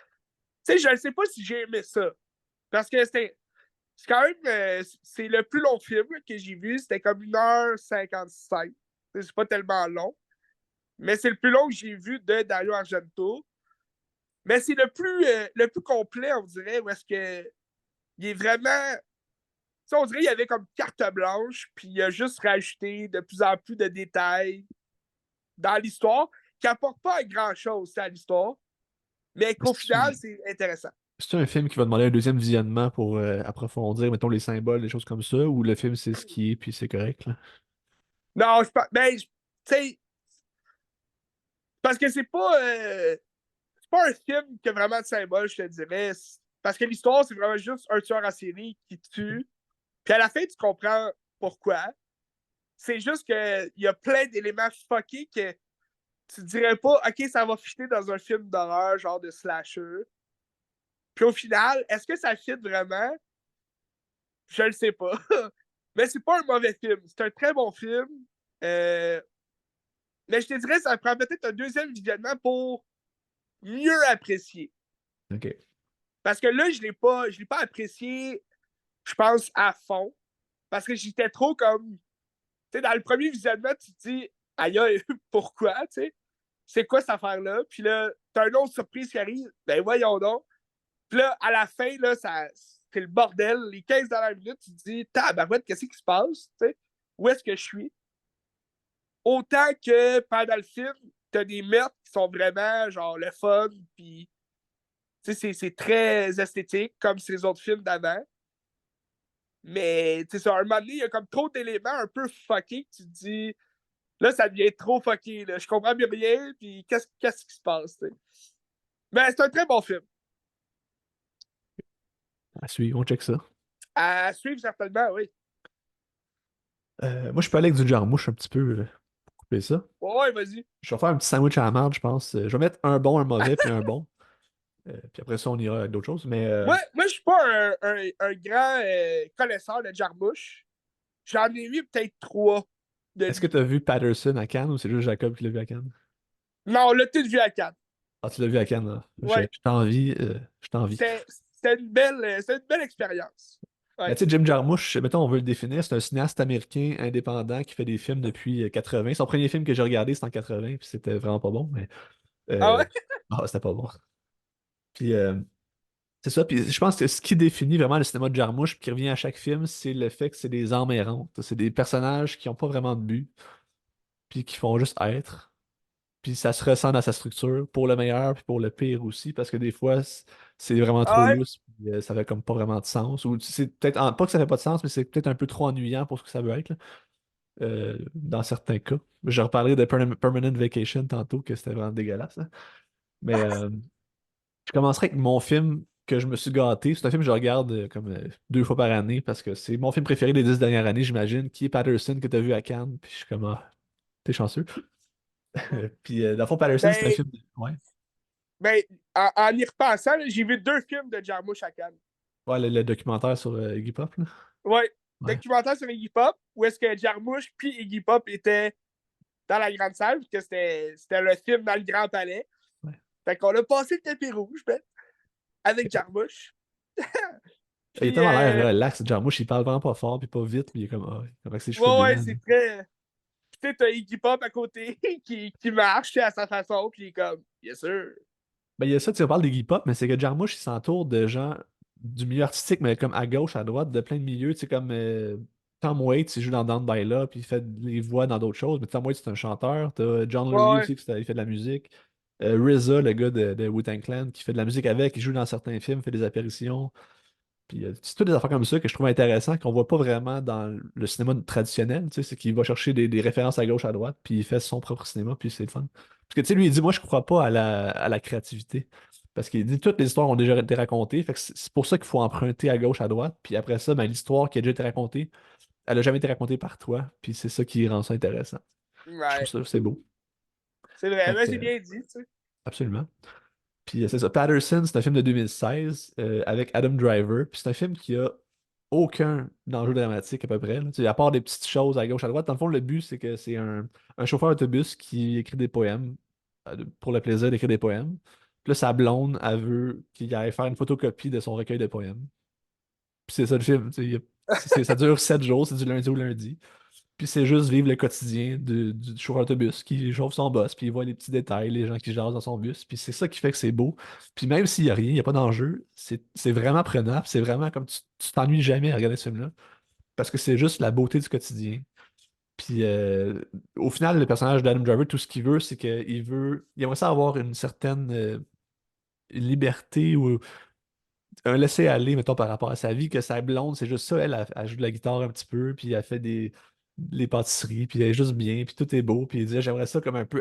S1: sais, je ne sais pas si j'ai aimé ça. Parce que c'est quand même. C'est le plus long film que j'ai vu. C'était comme 1h55. C'est pas tellement long. Mais c'est le plus long que j'ai vu de Dario Argento. Mais c'est le plus complet, on dirait, où est-ce que il est vraiment. Tu sais, on dirait qu'il y avait comme carte blanche, puis il a juste rajouté de plus en plus de détails dans l'histoire qui n'apportent pas grand-chose à l'histoire, mais qu'au final, c'est intéressant.
S2: C'est un film qui va demander un deuxième visionnement pour approfondir, mettons, les symboles, des choses comme ça, ou le film, c'est ce qui est, puis c'est correct, là?
S1: Non, je pense. Ben, tu sais, parce que c'est pas un film qui a vraiment de symboles, je te dirais. Parce que l'histoire, c'est vraiment juste un tueur en série qui tue. Puis à la fin, tu comprends pourquoi. C'est juste qu'il y a plein d'éléments fuckés que tu dirais pas, OK, ça va fitter dans un film d'horreur, genre de slasher. Puis au final, est-ce que ça fit vraiment? Je le sais pas. Mais c'est pas un mauvais film. C'est un très bon film. Euh, mais je te dirais, ça prend peut-être un deuxième visionnement pour mieux apprécier.
S2: OK.
S1: Parce que là, je l'ai pas apprécié, je pense, à fond. Parce que j'étais trop comme. Tu sais, dans le premier visionnement, tu te dis, aïe, aïe, pourquoi, tu sais? C'est quoi cette affaire-là? Puis là, t'as une autre surprise qui arrive. Ben voyons donc. Puis là, à la fin, là, c'est le bordel. Les 15 dernières minutes, tu te dis, tabarouette, qu'est-ce qui se passe? T'sais? Où est-ce que je suis? Autant que pendant le film, t'as des meurtres qui sont vraiment genre le fun, puis c'est très esthétique, comme ces autres films d'avant. Mais à un moment donné, il y a comme trop d'éléments un peu fuckés que tu te dis, là, ça devient trop fucké. Là. Je comprends plus rien, puis qu'est-ce qui se passe? T'sais? Mais c'est un très bon film.
S2: À suivre, on check ça.
S1: À suivre certainement, oui.
S2: Moi, je peux aller avec du jarmouche un petit peu pour couper ça.
S1: Ouais, vas-y.
S2: Je vais faire un petit sandwich à la marde, je pense. Je vais mettre un bon, un mauvais, puis un bon. Puis après ça, on ira avec d'autres choses. Mais
S1: Moi je suis pas un grand connaisseur de jarmouche. J'en ai eu peut-être trois de
S2: est-ce que
S1: lui.
S2: tu as vu Patterson à Cannes ou c'est juste Jacob qui l'a vu à Cannes?
S1: Non, on l'a tout vu à quatre.
S2: Ah, tu l'as vu à Cannes, là.
S1: Ouais.
S2: Je t'envie. Je t'envie.
S1: C'était une belle expérience.
S2: Mais
S1: Ouais.
S2: tu sais, Jim Jarmusch, mettons, on veut le définir, c'est un cinéaste américain indépendant qui fait des films depuis 80. Son premier film que j'ai regardé, c'était en 80, puis c'était vraiment pas bon, mais
S1: Ah
S2: euh,
S1: ouais?
S2: ah, c'était pas bon. Puis c'est ça, puis je pense que ce qui définit vraiment le cinéma de Jarmusch, puis qui revient à chaque film, c'est le fait que c'est des âmes errantes. C'est des personnages qui n'ont pas vraiment de but, puis qui font juste être. Puis ça se ressent dans sa structure, pour le meilleur, puis pour le pire aussi, parce que des fois, c'est vraiment trop
S1: Ah ouais?
S2: lousse, puis ça fait comme pas vraiment de sens. Ou c'est peut-être, pas que ça fait pas de sens, mais c'est peut-être un peu trop ennuyant pour ce que ça veut être, là, dans certains cas. Je reparlerai de Permanent Vacation tantôt, que c'était vraiment dégueulasse, hein. Mais je commencerai avec mon film que je me suis gâté. C'est un film que je regarde comme 2 fois par année, parce que c'est mon film préféré des 10 dernières années, j'imagine, qui est Patterson, que tu as vu à Cannes. Puis je suis comme, ah, t'es chanceux. Puis dans le fond, Patterson, c'est un
S1: Ben,
S2: film. Ouais.
S1: ben en y repensant, là, j'ai vu deux films de Jarmusch à Cannes.
S2: Ouais, le documentaire sur Iggy Pop, là.
S1: Ouais.
S2: Ouais,
S1: Documentaire sur Iggy Pop, où est-ce que Jarmusch puis Iggy Pop étaient dans la grande salle, parce que c'était le film dans le Grand Palais.
S2: ouais.
S1: Fait qu'on a passé le tapis rouge, ben, avec Jarmusch.
S2: Il a
S1: Puis,
S2: tellement l'air relax, Jarmusch, il parle vraiment pas fort, puis pas vite, puis il est comme, ah, avec ses cheveux
S1: ouais, ouais,
S2: blancs, là.
S1: c'est très. Puis, tu sais, t'as Iggy Pop à côté qui marche à sa façon, puis il est comme, bien sûr.
S2: Ben, il y a ça, tu parles d'Iggy Pop, mais c'est que Jarmusch, il s'entoure de gens du milieu artistique, mais comme à gauche, à droite, de plein de milieux, tu sais, comme Tom Waits, il joue dans Down by Là, puis il fait les voix dans d'autres choses, mais Tom Waits, c'est un chanteur. T'as John
S1: Ouais,
S2: Lurie
S1: ouais.
S2: aussi, il fait de la musique. RZA, le gars de Wu-Tang Clan, qui fait de la musique avec, il joue dans certains films, fait des apparitions. Puis c'est toutes des affaires comme ça que je trouve intéressant, qu'on voit pas vraiment dans le cinéma traditionnel, tu sais, c'est qu'il va chercher des références à gauche, à droite, puis il fait son propre cinéma, puis c'est le fun. Parce que tu sais, lui, il dit, moi, je crois pas à la créativité. Parce qu'il dit, toutes les histoires ont déjà été racontées, fait que c'est pour ça qu'il faut emprunter à gauche, à droite, puis après ça, ben, l'histoire qui a déjà été racontée, elle a jamais été racontée par toi, puis c'est ça qui rend ça intéressant. Je trouve
S1: Ouais.
S2: ça, c'est beau.
S1: C'est vrai,
S2: Fait
S1: mais
S2: que,
S1: c'est bien dit, tu sais.
S2: absolument. Puis c'est ça. Patterson, c'est un film de 2016 avec Adam Driver. Puis c'est un film qui a aucun enjeu dramatique à peu près, là. Tu sais, à part des petites choses à gauche, à droite. Dans le fond, le but, c'est que c'est un chauffeur d'autobus qui écrit des poèmes pour le plaisir d'écrire des poèmes. Puis là, sa blonde, elle veut qu'il aille faire une photocopie de son recueil de poèmes. Puis c'est ça le film. Tu sais, ça dure 7 jours, c'est du lundi au lundi. Puis c'est juste vivre le quotidien du chauffeur d'autobus qui chauffe son boss, puis il voit les petits détails, les gens qui jasent dans son bus. Puis c'est ça qui fait que c'est beau. Puis même s'il n'y a rien, il n'y a pas d'enjeu, c'est vraiment prenable. C'est vraiment comme tu t'ennuies jamais à regarder ce film-là. Parce que c'est juste la beauté du quotidien. Puis au final, le personnage d'Adam Driver, tout ce qu'il veut, c'est il aimerait ça avoir une certaine liberté ou un laisser-aller, mettons, par rapport à sa vie, que sa blonde, c'est juste ça, elle joue de la guitare un petit peu, puis elle fait des pâtisseries, puis elle est juste bien, puis tout est beau, puis il disait, j'aimerais ça comme un peu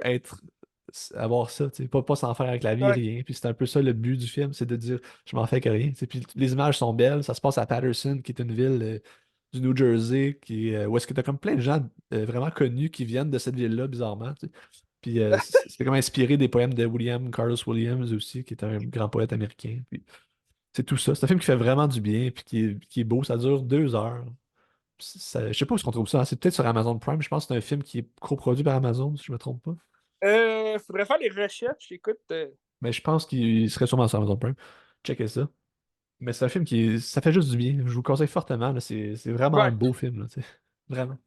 S2: avoir ça, tu sais, pas s'en faire avec la vie,
S1: Ouais.
S2: rien, puis c'est un peu ça le but du film, c'est de dire, je m'en fais que rien, tu sais. Puis les images sont belles, ça se passe à Patterson, qui est une ville du New Jersey, où est-ce que t'as comme plein de gens vraiment connus qui viennent de cette ville-là, bizarrement, tu sais. Puis c'est comme inspiré des poèmes de William Carlos Williams aussi, qui est un grand poète américain. C'est tout ça. C'est un film qui fait vraiment du bien puis qui est beau. Ça dure 2 heures. Je sais pas où est-ce qu'on trouve ça, hein. C'est peut-être sur Amazon Prime. Je pense que c'est un film qui est coproduit par Amazon, si je me trompe pas.
S1: Faudrait faire des recherches, écoute.
S2: Mais je pense qu'il serait sûrement sur Amazon Prime. Checkez ça. Mais c'est un film ça fait juste du bien. Je vous le conseille fortement, là. C'est vraiment un
S1: Ouais.
S2: beau film, là, tu sais. Vraiment.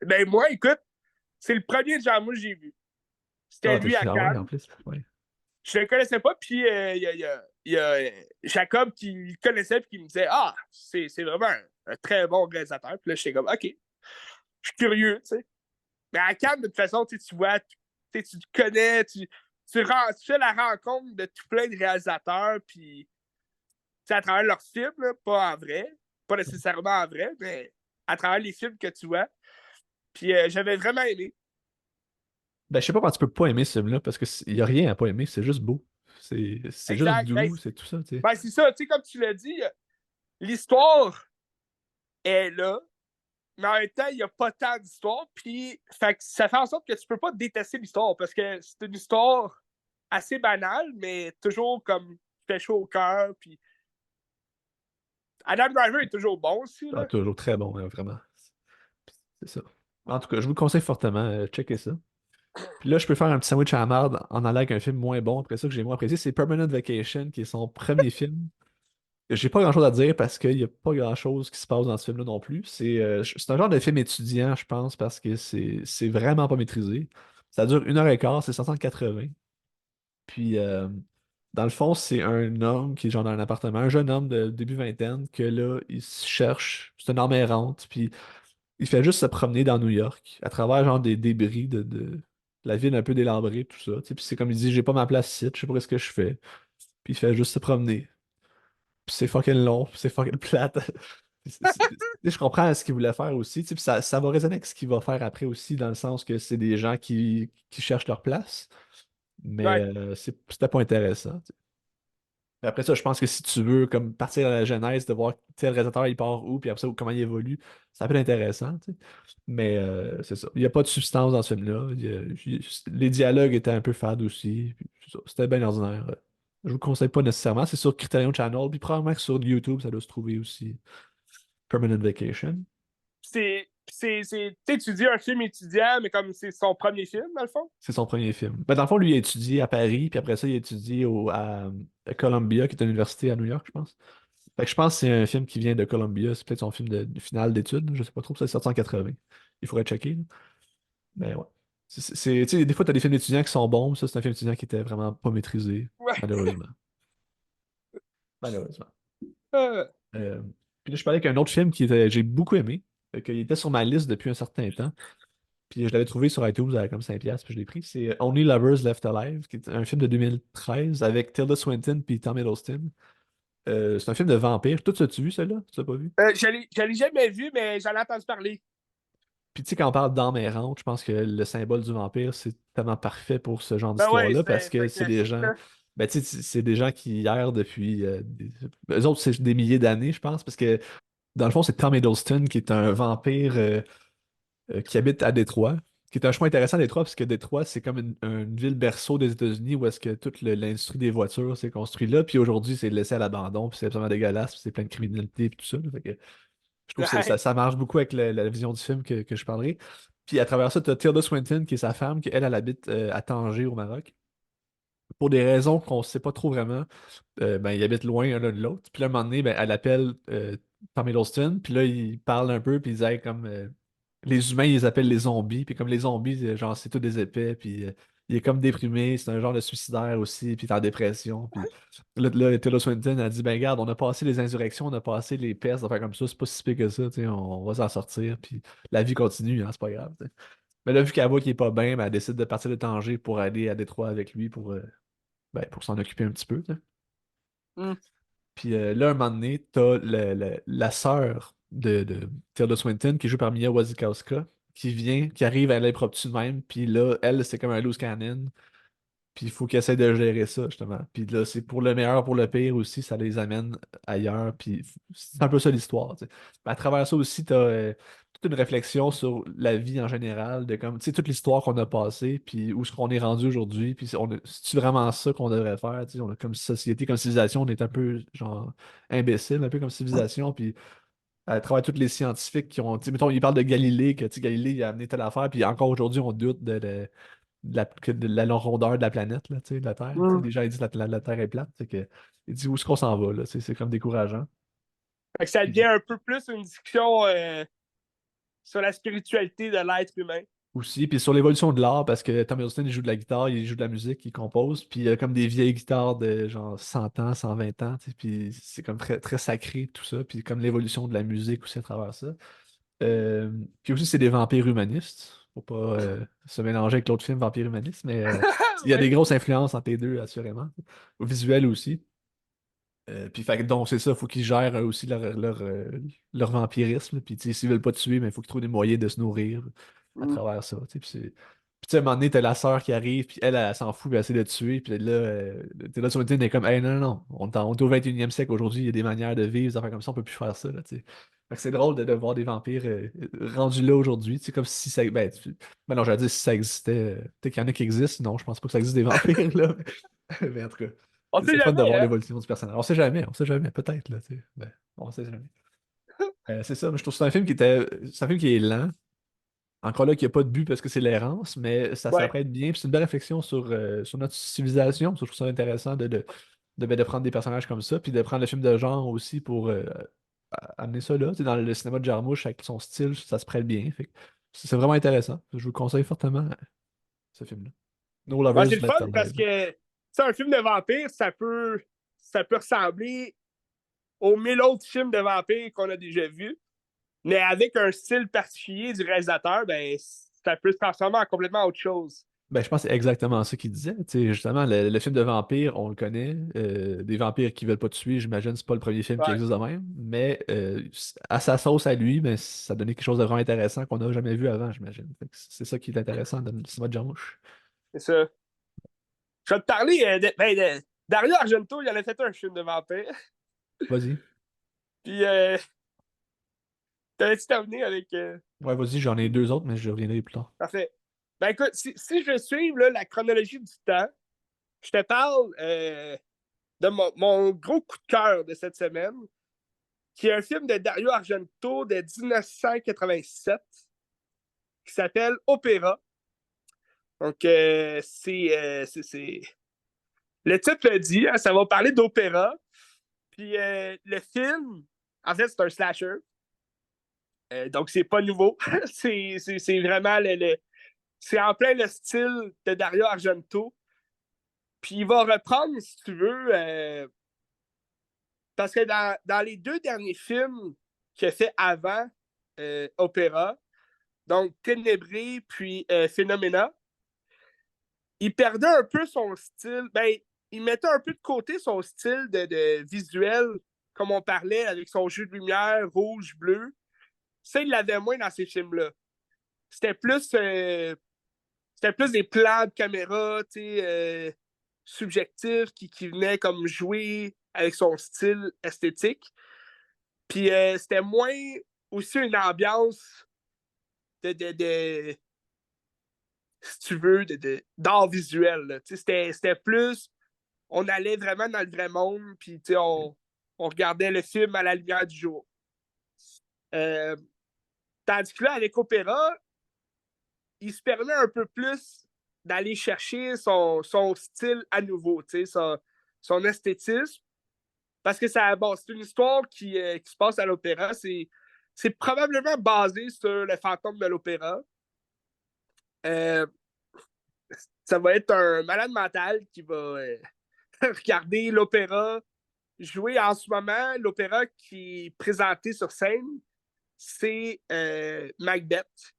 S1: Ben, moi, écoute, c'est le premier Jarmusch que j'ai vu. C'était
S2: Ah,
S1: lui à
S2: ah ouais, en
S1: Cannes.
S2: plus. Ouais.
S1: Je le connaissais pas, puis il y a Jacob qui le connaissait, puis qui me disait, ah, c'est vraiment un très bon réalisateur. Puis là, j'étais comme, OK, je suis curieux, tu sais. Mais à Cannes, de toute façon, tu vois, tu te connais, tu fais la rencontre de tout plein de réalisateurs, puis à travers leurs films, là, pas en vrai, pas nécessairement en vrai, mais à travers les films que tu vois. Puis j'avais vraiment aimé.
S2: Ben, je sais pas comment tu peux pas aimer ce film-là, parce qu'il y a rien à pas aimer, c'est juste beau. C'est juste
S1: Exact. Ben,
S2: doux, c'est tout ça, tu sais.
S1: ben, c'est ça, tu sais, comme tu l'as dit, l'histoire est là, mais en même temps, il n'y a pas tant d'histoire. Puis, ça fait en sorte que tu peux pas détester l'histoire parce que c'est une histoire assez banale, mais toujours comme qui fait chaud au cœur. Puis, Adam Driver est toujours bon aussi,
S2: Ah,
S1: là.
S2: toujours très bon, hein, vraiment. C'est ça. En tout cas, je vous le conseille fortement. Checkez ça. Puis là, je peux faire un petit sandwich à la marde en allant avec un film moins bon. Après ça, que j'ai moins apprécié, c'est Permanent Vacation, qui est son premier film. J'ai pas grand-chose à dire parce qu'il n'y a pas grand-chose qui se passe dans ce film-là non plus. C'est un genre de film étudiant, je pense, parce que c'est vraiment pas maîtrisé. Ça dure 1h15, c'est 580. Puis, dans le fond, c'est un homme qui est genre dans un appartement, un jeune homme de début vingtaine, que là, il se cherche, c'est une arme errante, puis il fait juste se promener dans New York, à travers genre des débris de la ville un peu délabrée, tout ça. Tu sais. Puis c'est comme il dit, j'ai pas ma place ici, je sais pas ce que je fais. Puis il fait juste se promener. Puis c'est fucking long, puis c'est fucking plate. Je comprends ce qu'il voulait faire aussi, tu sais, puis ça va résonner avec ce qu'il va faire après aussi, dans le sens que c'est des gens qui cherchent leur place, mais
S1: Ouais,
S2: c'était pas intéressant. Mais après ça, je pense que si tu veux comme partir à la genèse, de voir tel réalisateur il part où, puis après ça, comment il évolue, ça peut être intéressant. Tu sais. Mais c'est ça. Il n'y a pas de substance dans ce film-là. Les dialogues étaient un peu fades aussi. Puis c'est ça. C'était bien ordinaire. Je vous le conseille pas nécessairement. C'est sur Criterion Channel, puis probablement que sur YouTube, ça doit se trouver aussi. Permanent Vacation.
S1: tu dis un film étudiant, mais comme c'est son premier film, dans le fond.
S2: C'est son premier film. Ben, dans le fond, lui, il a étudié à Paris, puis après ça, il a étudié à Columbia, qui est une université à New York, je pense. Fait que je pense que c'est un film qui vient de Columbia. C'est peut-être son film de finale d'études. Je sais pas trop. C'est sorti en 80. Il faudrait checker. Là. Mais ouais. Tu sais, des fois, tu as des films d'étudiants qui sont bons. Ça, c'est un film étudiant qui était vraiment pas maîtrisé.
S1: Ouais.
S2: Malheureusement. Malheureusement.
S1: Euh,
S2: Euh, puis là, je parlais qu'un autre film j'ai beaucoup aimé. Qu'il était sur ma liste depuis un certain temps. Puis je l'avais trouvé sur iTunes à comme 5$, puis je l'ai pris. C'est Only Lovers Left Alive, qui est un film de 2013 avec Tilda Swinton puis Tom Hiddleston. C'est un film de vampire. Toi, tu as-tu vu celui-là? Tu l'as pas vu?
S1: je l'ai jamais vu, mais j'en ai entendu parler.
S2: Puis tu sais, quand on parle d'âme errante, je pense que le symbole du vampire, c'est tellement parfait pour ce genre
S1: Ben ouais,
S2: d'histoire-là parce
S1: c'est
S2: que
S1: un
S2: c'est des
S1: classique,
S2: gens.
S1: là.
S2: Ben, tu sais, c'est des gens qui errent depuis. Eux autres, c'est des milliers d'années, je pense, parce que dans le fond, c'est Tom Hiddleston qui est un vampire qui habite à Détroit, qui est un choix intéressant à Détroit, parce que Détroit, c'est comme une ville berceau des États-Unis où est-ce que toute l'industrie des voitures s'est construite là, puis aujourd'hui, c'est laissé à l'abandon, puis c'est absolument dégueulasse, puis c'est plein de criminalité, puis tout ça. Là. Fait que je trouve que
S1: Ouais.
S2: ça marche beaucoup avec la vision du film que je parlerai. Puis à travers ça, tu as Tilda Swinton, qui est sa femme, qui elle habite à Tanger, au Maroc. Pour des raisons qu'on ne sait pas trop vraiment, ben, ils habitent loin l'un de l'autre. Puis là, un moment donné, ben, elle appelle Tom Hiddleston, puis là, ils parlent un peu, puis ils disent comme les humains, ils les appellent les zombies, puis comme les zombies, genre, c'est tout des épais, puis il est comme déprimé, c'est un genre de suicidaire aussi, puis il est en dépression. Puis là, Taylor Swinton a dit ben, regarde, on a passé les insurrections, on a passé les pestes, des affaires comme ça, c'est pas si pire que ça, tu sais, on va s'en sortir, puis la vie continue, hein, c'est pas grave. Tu sais. Mais là, vu qu'elle voit qu'il est pas bien, ben, elle décide de partir de Tanger pour aller à Détroit avec lui pour s'en occuper un petit peu. Tu sais.
S1: Hmm.
S2: Puis là, un moment donné, t'as la sœur de Tilda Swinton, qui est jouée par Mia Wasikowska, qui arrive à l'impromptu de même. Puis là, elle, c'est comme un loose cannon. Puis il faut qu'ils essaient de gérer ça, justement. Puis là, c'est pour le meilleur, pour le pire aussi, ça les amène ailleurs. Puis c'est un peu ça l'histoire. Tu sais. À travers ça aussi, tu as toute une réflexion sur la vie en général, de comme, tu sais, toute l'histoire qu'on a passée, puis où est-ce qu'on est rendu aujourd'hui, puis c'est vraiment ça qu'on devrait faire. Tu sais, on a comme société, comme civilisation, on est un peu, genre, imbécile, un peu comme civilisation. Puis à travers tous les scientifiques qui ont, tu sais, mettons, ils parlent de Galilée, que, tu sais, Galilée, il a amené telle affaire, puis encore aujourd'hui, on doute de la rondeur de la planète, là, tu sais, de la Terre. Tu sais,
S1: Hmm.
S2: les gens ils disent que la Terre est plate. Il dit où est-ce qu'on s'en va, là? Tu sais, c'est comme décourageant.
S1: Fait que ça devient
S2: Puis
S1: un peu plus une discussion sur la spiritualité de l'être humain.
S2: aussi, puis sur l'évolution de l'art, parce que Tom Hiddleston, il joue de la guitare, il joue de la musique, il compose, puis il a comme des vieilles guitares de genre 100 ans, 120 ans, tu sais, puis c'est comme très, très sacré, tout ça, puis comme l'évolution de la musique aussi à travers ça. Euh, Puis aussi, c'est des vampires humanistes. Faut pas se mélanger avec l'autre film, Vampire humaniste, mais il y a
S1: Ouais.
S2: des grosses influences entre les deux, assurément. Au visuel aussi. Puis fait que donc c'est ça, faut qu'ils gèrent aussi leur vampirisme. Puis tu sais, s'ils veulent pas tuer, mais il faut qu'ils trouvent des moyens de se nourrir à
S1: Hmm.
S2: travers ça. Tu sais. Puis tu sais, à un moment donné, t'as la sœur qui arrive, puis elle s'en fout, puis elle essaie de te tuer. Puis là, t'es là sur une est comme, hey, non, non, non, on est au 21e siècle aujourd'hui, il y a des manières de vivre, des affaires comme ça, on peut plus faire ça. Là, tu sais. Fait que c'est drôle de voir des vampires rendus là aujourd'hui. C'est comme si ça. Ben non, j'allais dire si ça existait. Peut-être qu'il y en a qui existent. Non, je pense pas que ça existe des vampires, là. Mais en tout cas.
S1: On
S2: C'est
S1: sait
S2: le fun de
S1: jamais,
S2: voir
S1: hein?
S2: l'évolution du personnage. On sait jamais, peut-être, là, tu sais. Ben, on sait jamais. C'est ça, mais je trouve que c'est un film qui est lent. Encore là, qui n'a pas de but parce que c'est l'errance, mais ça
S1: Ouais.
S2: s'apprête bien. Puis c'est une belle réflexion sur notre civilisation. Ça, je trouve ça intéressant de prendre des personnages comme ça, puis de prendre le film de genre aussi pour amener ça là. Tu sais, dans le cinéma de Jarmusch, avec son style, ça se prête bien. Fait que c'est vraiment intéressant. Je vous conseille fortement ce film-là. No
S1: Ouais, c'est
S2: Lovers
S1: le
S2: Left
S1: fun parce
S2: Alive.
S1: que un film de vampire, ça peut ressembler aux 1000 autres films de vampires qu'on a déjà vus, mais avec un style particulier du réalisateur, ben, ça peut se transformer en complètement autre chose.
S2: Ben, je pense que c'est exactement ça qu'il disait. Tu sais, justement, le film de vampire, on le connaît. Des vampires qui veulent pas tuer, j'imagine, c'est pas le premier film qui
S1: Ouais,
S2: existe de même. Mais à sa sauce à lui, ben, ça donnait quelque chose de vraiment intéressant qu'on n'a jamais vu avant, j'imagine. Fait que c'est ça qui est intéressant dans le cinéma de Jarmusch.
S1: c'est ça. Je vais te parler de Dario Argento, il en a fait un film de vampire.
S2: Vas-y.
S1: Puis, t'avais-tu terminé avec.
S2: Ouais, vas-y, j'en ai deux autres, mais je reviendrai plus tard.
S1: Parfait. Ben écoute, si je veux suivre là, la chronologie du temps, je te parle de mon gros coup de cœur de cette semaine, qui est un film de Dario Argento de 1987 qui s'appelle Opéra. Donc, le titre le dit, hein, ça va parler d'opéra. Puis le film, en fait, c'est un slasher. Donc, c'est pas nouveau. C'est vraiment c'est en plein le style de Dario Argento. Puis il va reprendre, si tu veux, parce que dans les deux derniers films qu'il a fait avant Opéra, donc Ténébré puis Phénoména, il perdait un peu son style. Ben, il mettait un peu de côté son style de visuel, comme on parlait, avec son jeu de lumière rouge, bleu. Ça, il l'avait moins dans ces films-là. C'était plus, euh, c'était plus des plans de caméra, tu sais, subjectifs qui venaient comme jouer avec son style esthétique. Puis c'était moins aussi une ambiance de si tu veux, d'art visuel. C'était plus, on allait vraiment dans le vrai monde, puis on regardait le film à la lumière du jour. Euh, Tandis que là, avec Opéra, il se permet un peu plus d'aller chercher son style à nouveau, son esthétisme. Parce que bon, c'est une histoire qui se passe à l'opéra. C'est probablement basé sur le fantôme de l'opéra. Euh, Ça va être un malade mental qui va regarder l'opéra jouer en ce moment. L'opéra qui est présenté sur scène, c'est Macbeth.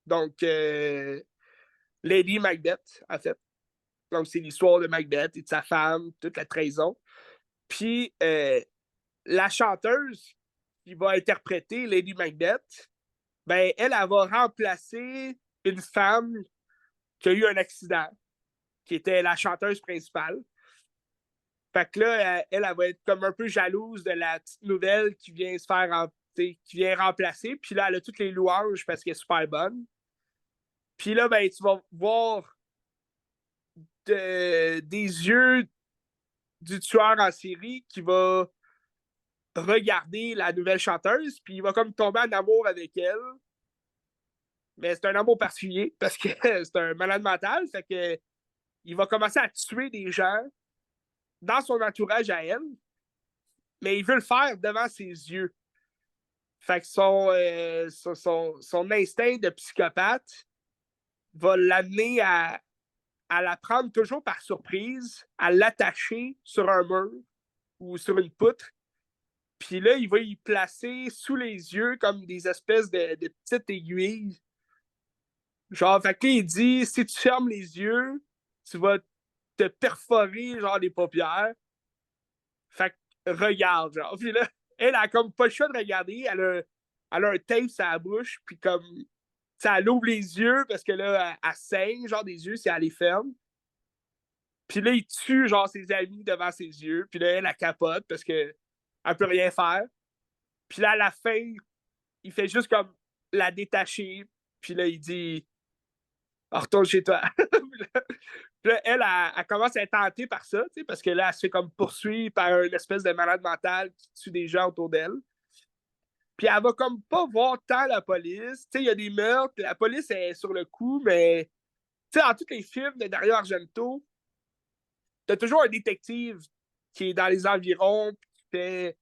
S1: Donc, Lady Macbeth, en fait. Donc, c'est l'histoire de Macbeth et de sa femme, toute la trahison. Puis, la chanteuse qui va interpréter Lady Macbeth, ben, elle va remplacer une femme qui a eu un accident, qui était la chanteuse principale. Fait que là, elle va être comme un peu jalouse de la petite nouvelle qui vient se faire qui vient remplacer. Puis là, elle a toutes les louanges parce qu'elle est super bonne. Puis là, ben, tu vas voir des yeux du tueur en série qui va regarder la nouvelle chanteuse, puis il va comme tomber en amour avec elle. Mais c'est un amour particulier parce que c'est un malade mental. Fait que il va commencer à tuer des gens dans son entourage à elle, mais il veut le faire devant ses yeux. Fait que son instinct de psychopathe va l'amener à la prendre toujours par surprise, à l'attacher sur un mur ou sur une poutre. Puis là, il va y placer sous les yeux comme des espèces de petites aiguilles. Genre, fait que là, il dit, si tu fermes les yeux, tu vas te perforer, genre, les paupières. Fait que regarde, genre. Puis là, elle a comme pas le choix de regarder. Elle a un tape sur la bouche, puis comme, ça elle ouvre les yeux parce que là, elle saigne, genre, des yeux si elle les ferme. Puis là, il tue, genre, ses amis devant ses yeux. Puis là, elle capote parce que elle peut rien faire. Puis là, à la fin, il fait juste comme la détacher. Puis là, il dit, retourne chez toi. Puis là, elle commence à être tentée par ça, parce que là, elle se fait comme poursuivre par une espèce de malade mental qui tue des gens autour d'elle. Puis elle va comme pas voir tant la police. Il y a des meurtres, la police est sur le coup, mais dans tous les films de Dario Argento, t'as toujours un détective qui est dans les environs, puis qui fait.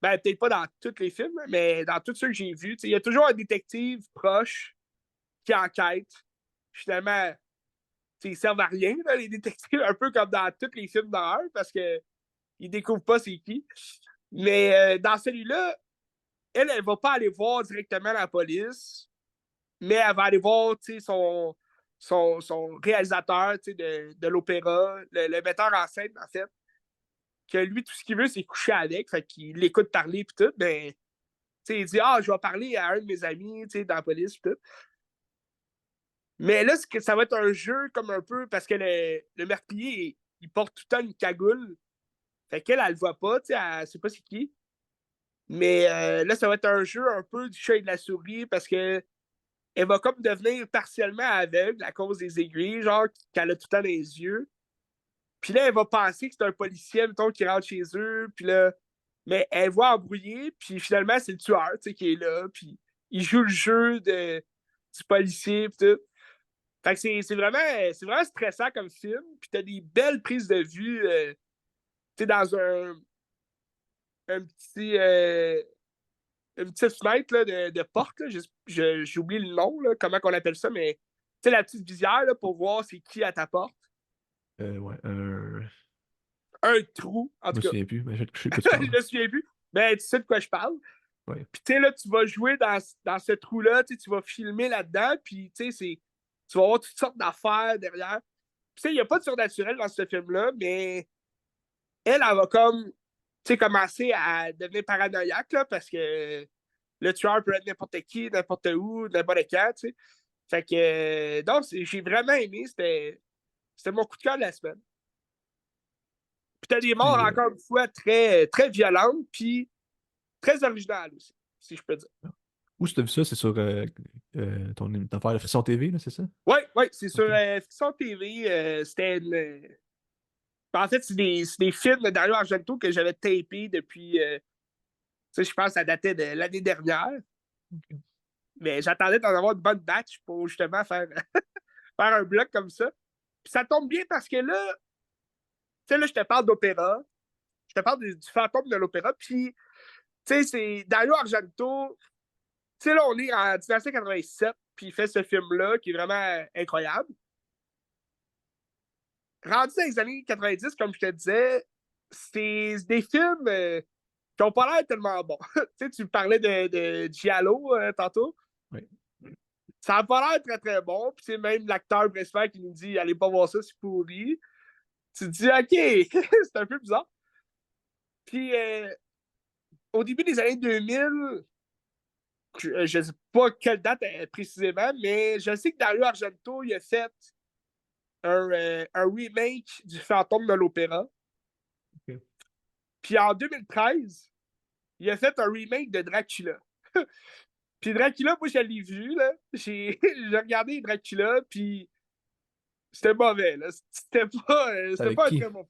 S1: Ben, peut-être pas dans tous les films, mais dans tous ceux que j'ai vus. Il y a toujours un détective proche qui enquête. Finalement, ils servent à rien, là, les détectives, un peu comme dans tous les films d'horreur, parce qu'ils découvrent pas c'est qui. Mais dans celui-là, elle va pas aller voir directement la police, mais elle va aller voir son réalisateur de l'opéra, le metteur en scène, en fait, que lui, tout ce qu'il veut, c'est coucher avec, fait qu'il l'écoute parler, puis tout, ben, il dit, je vais parler à un de mes amis, dans la police, puis tout. Mais là, ça va être un jeu comme un peu, parce que le meurtrier, il porte tout le temps une cagoule, fait qu'elle, elle le voit pas, elle sait pas c'est qui. Mais là, ça va être un jeu un peu du chat et de la souris, parce que elle va comme devenir partiellement aveugle à cause des aiguilles, genre, qu'elle a tout le temps dans les yeux. Puis là, elle va penser que c'est un policier, mettons, qui rentre chez eux, puis là, mais elle voit embrouiller, puis finalement, c'est le tueur, qui est là, puis il joue le jeu du policier, puis tout. Fait que c'est vraiment stressant comme film, puis t'as des belles prises de vue, tu sais, dans un petit... une petite fenêtre là, de porte, là, j'ai oublié le nom, là, comment on appelle ça, mais tu sais, la petite visière là, pour voir c'est qui à ta porte.
S2: Ouais,
S1: Un trou, en
S2: je me
S1: tout cas.
S2: souviens plus, mais je sais de quoi tu
S1: Je
S2: parles.
S1: me souviens plus. Mais tu sais de quoi je parle.
S2: Ouais.
S1: Puis tu sais, là, tu vas jouer dans ce trou-là, tu vas filmer là-dedans, puis tu sais, tu vas avoir toutes sortes d'affaires derrière. Puis tu sais, il n'y a pas de surnaturel dans ce film-là, mais elle va comme, tu sais, commencer à devenir paranoïaque, là, parce que le tueur peut être n'importe qui, n'importe où, n'importe quand, tu sais. Fait que, donc, j'ai vraiment aimé. C'était mon coup de cœur de la semaine. Puis t'as des morts,
S2: Puis,
S1: encore une fois, très, très violentes, puis très originales aussi, si je peux dire.
S2: où tu as vu ça? C'est sur ton affaire de Frisson TV, là, c'est ça?
S1: Oui, oui, c'est sur
S2: Ok.
S1: Fiction TV. C'était en fait, c'est des films de Dario Argento que j'avais tapés depuis, tu sais, je pense que ça datait de l'année dernière.
S2: Ok.
S1: Mais j'attendais d'en avoir une bonne batch pour justement faire un bloc comme ça. Puis ça tombe bien parce que là, tu sais, là, je te parle d'opéra. Je te parle du fantôme de l'opéra. Puis, tu sais, c'est Dario Argento. Tu sais, là, on est en 1987, puis il fait ce film-là qui est vraiment incroyable. Rendu dans les années 90, comme je te disais, c'est des films qui n'ont pas l'air tellement bons. Tu sais, tu parlais de Giallo tantôt.
S2: Ouais.
S1: Ça n'a pas l'air très, très bon. Puis, c'est même l'acteur principal qui nous dit allez pas voir ça, c'est pourri. Tu te dis OK, c'est un peu bizarre. Puis, au début des années 2000, je ne sais pas quelle date précisément, mais je sais que Dario Argento il a fait un remake du Fantôme de l'Opéra.
S2: Ok.
S1: Puis en 2013, il a fait un remake de Dracula. Puis Dracula, moi, je l'ai vu, là. J'ai regardé Dracula, puis c'était mauvais, là.
S2: C'est
S1: C'était
S2: avec
S1: pas un
S2: qui?
S1: très bon.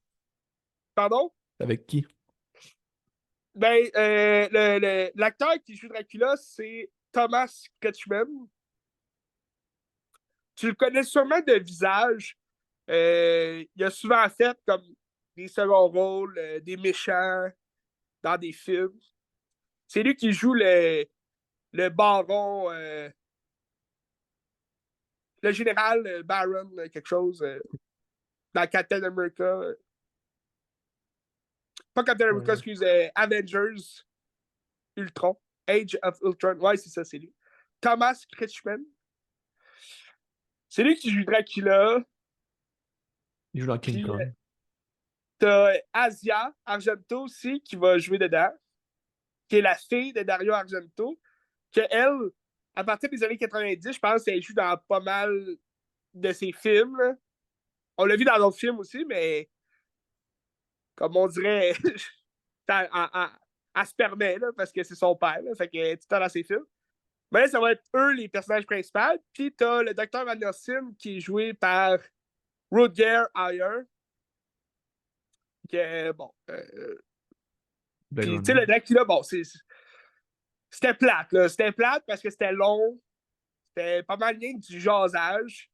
S1: Pardon?
S2: C'est avec qui?
S1: Ben, l'acteur qui joue Dracula, c'est Thomas Kretschmann. Tu le connais sûrement de visage. Il a souvent fait comme des seconds rôles, des méchants dans des films. C'est lui qui joue le baron, le général Baron, quelque chose, dans Captain America. Pas Captain America,
S2: Ouais.
S1: excuse, Avengers Ultron. Age of Ultron. Ouais, c'est ça, c'est lui. Thomas Kretschmann. C'est lui qui joue Dracula.
S2: Il joue dans King
S1: Puis
S2: Kong.
S1: t'as Asia Argento aussi qui va jouer dedans, qui est la fille de Dario Argento, que elle, à partir des années 90, je pense qu'elle joue dans pas mal de ses films. Là. On l'a vu dans d'autres films aussi, mais comme on dirait, elle se permet, là, parce que c'est son père, là, fait que tout le temps dans ses films. Mais là, ça va être eux les personnages principaux. Puis t'as le docteur Van Der Sien qui est joué par Rutger Hauer, que bon.
S2: Blade
S1: Puis tu sais, le
S2: Runner.
S1: Dracula, bon, c'était plate, là. C'était plate parce que c'était long. C'était pas mal rien du jasage.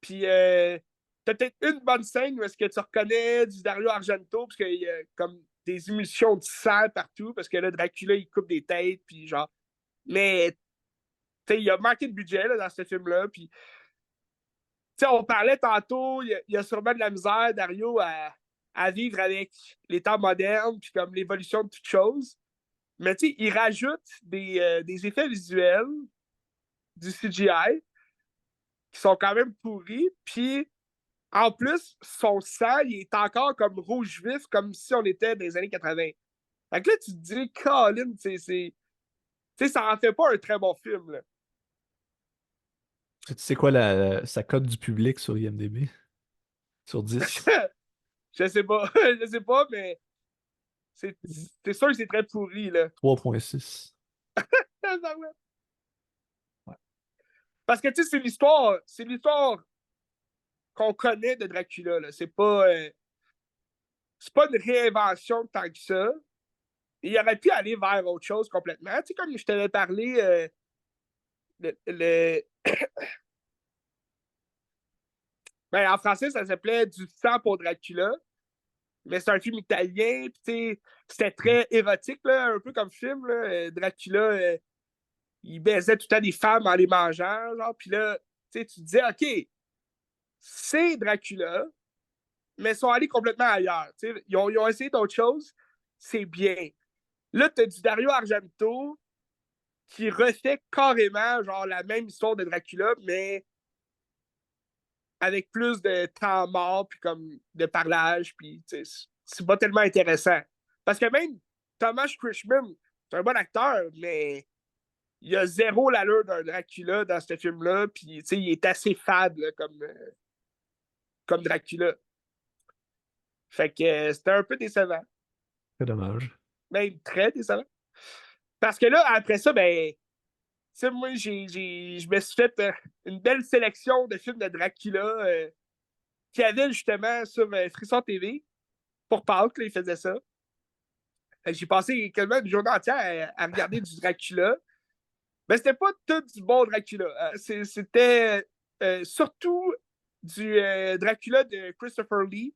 S1: Puis t'as peut-être une bonne scène où est-ce que tu reconnais du Dario Argento, parce qu'il y a comme des émulsions de sang partout, parce que là, Dracula, il coupe des têtes, puis genre. Mais, tu sais, il a manqué de budget là, dans ce film-là, puis. Tu sais, on parlait tantôt, il y a sûrement de la misère, Dario, à vivre avec les temps modernes, puis comme l'évolution de toutes choses. Mais tu sais, il rajoute des effets visuels, du CGI, qui sont quand même pourris, puis en plus, son sang, il est encore comme rouge vif, comme si on était dans les années 80. Fait que là, tu te dis, Colin, ça en fait pas un très bon film, là.
S2: Tu sais quoi sa cote du public sur IMDb? Sur 10?
S1: Je sais pas, je sais pas, mais c'est sûr que c'est très pourri, là.
S2: 3,6. Ouais.
S1: Parce que, tu sais, c'est l'histoire qu'on connaît de Dracula, là. C'est pas une réinvention tant que ça. Il aurait pu aller vers autre chose complètement. Tu sais, comme je t'avais parlé, le, le- ben, en français, ça s'appelait Du sang pour Dracula, mais c'est un film italien, puis tu sais, c'était très érotique, là, un peu comme film, là. Dracula, il baisait tout le temps des femmes en les mangeant, genre, puis là, tu sais, tu te disais, OK, c'est Dracula, mais ils sont allés complètement ailleurs. Tu sais, ils ont essayé d'autres choses, c'est bien. Là, tu as du Dario Argento qui refait carrément genre la même histoire de Dracula, mais avec plus de temps mort, puis comme de parlage, puis c'est pas tellement intéressant. Parce que même Thomas Kretschmann, c'est un bon acteur, mais il a zéro l'allure d'un Dracula dans ce film-là, puis il est assez fade là, comme Dracula. Fait que c'était un peu décevant,
S2: C'est dommage.
S1: même très décevant. Parce que là, après ça, ben, moi, je me suis fait une belle sélection de films de Dracula qu'il y avait justement sur Frisson TV. Pour Pâques, là, il faisait ça. J'ai passé quasiment une journée entière à regarder du Dracula. Mais c'était pas tout du bon Dracula. C'était surtout du Dracula de Christopher Lee,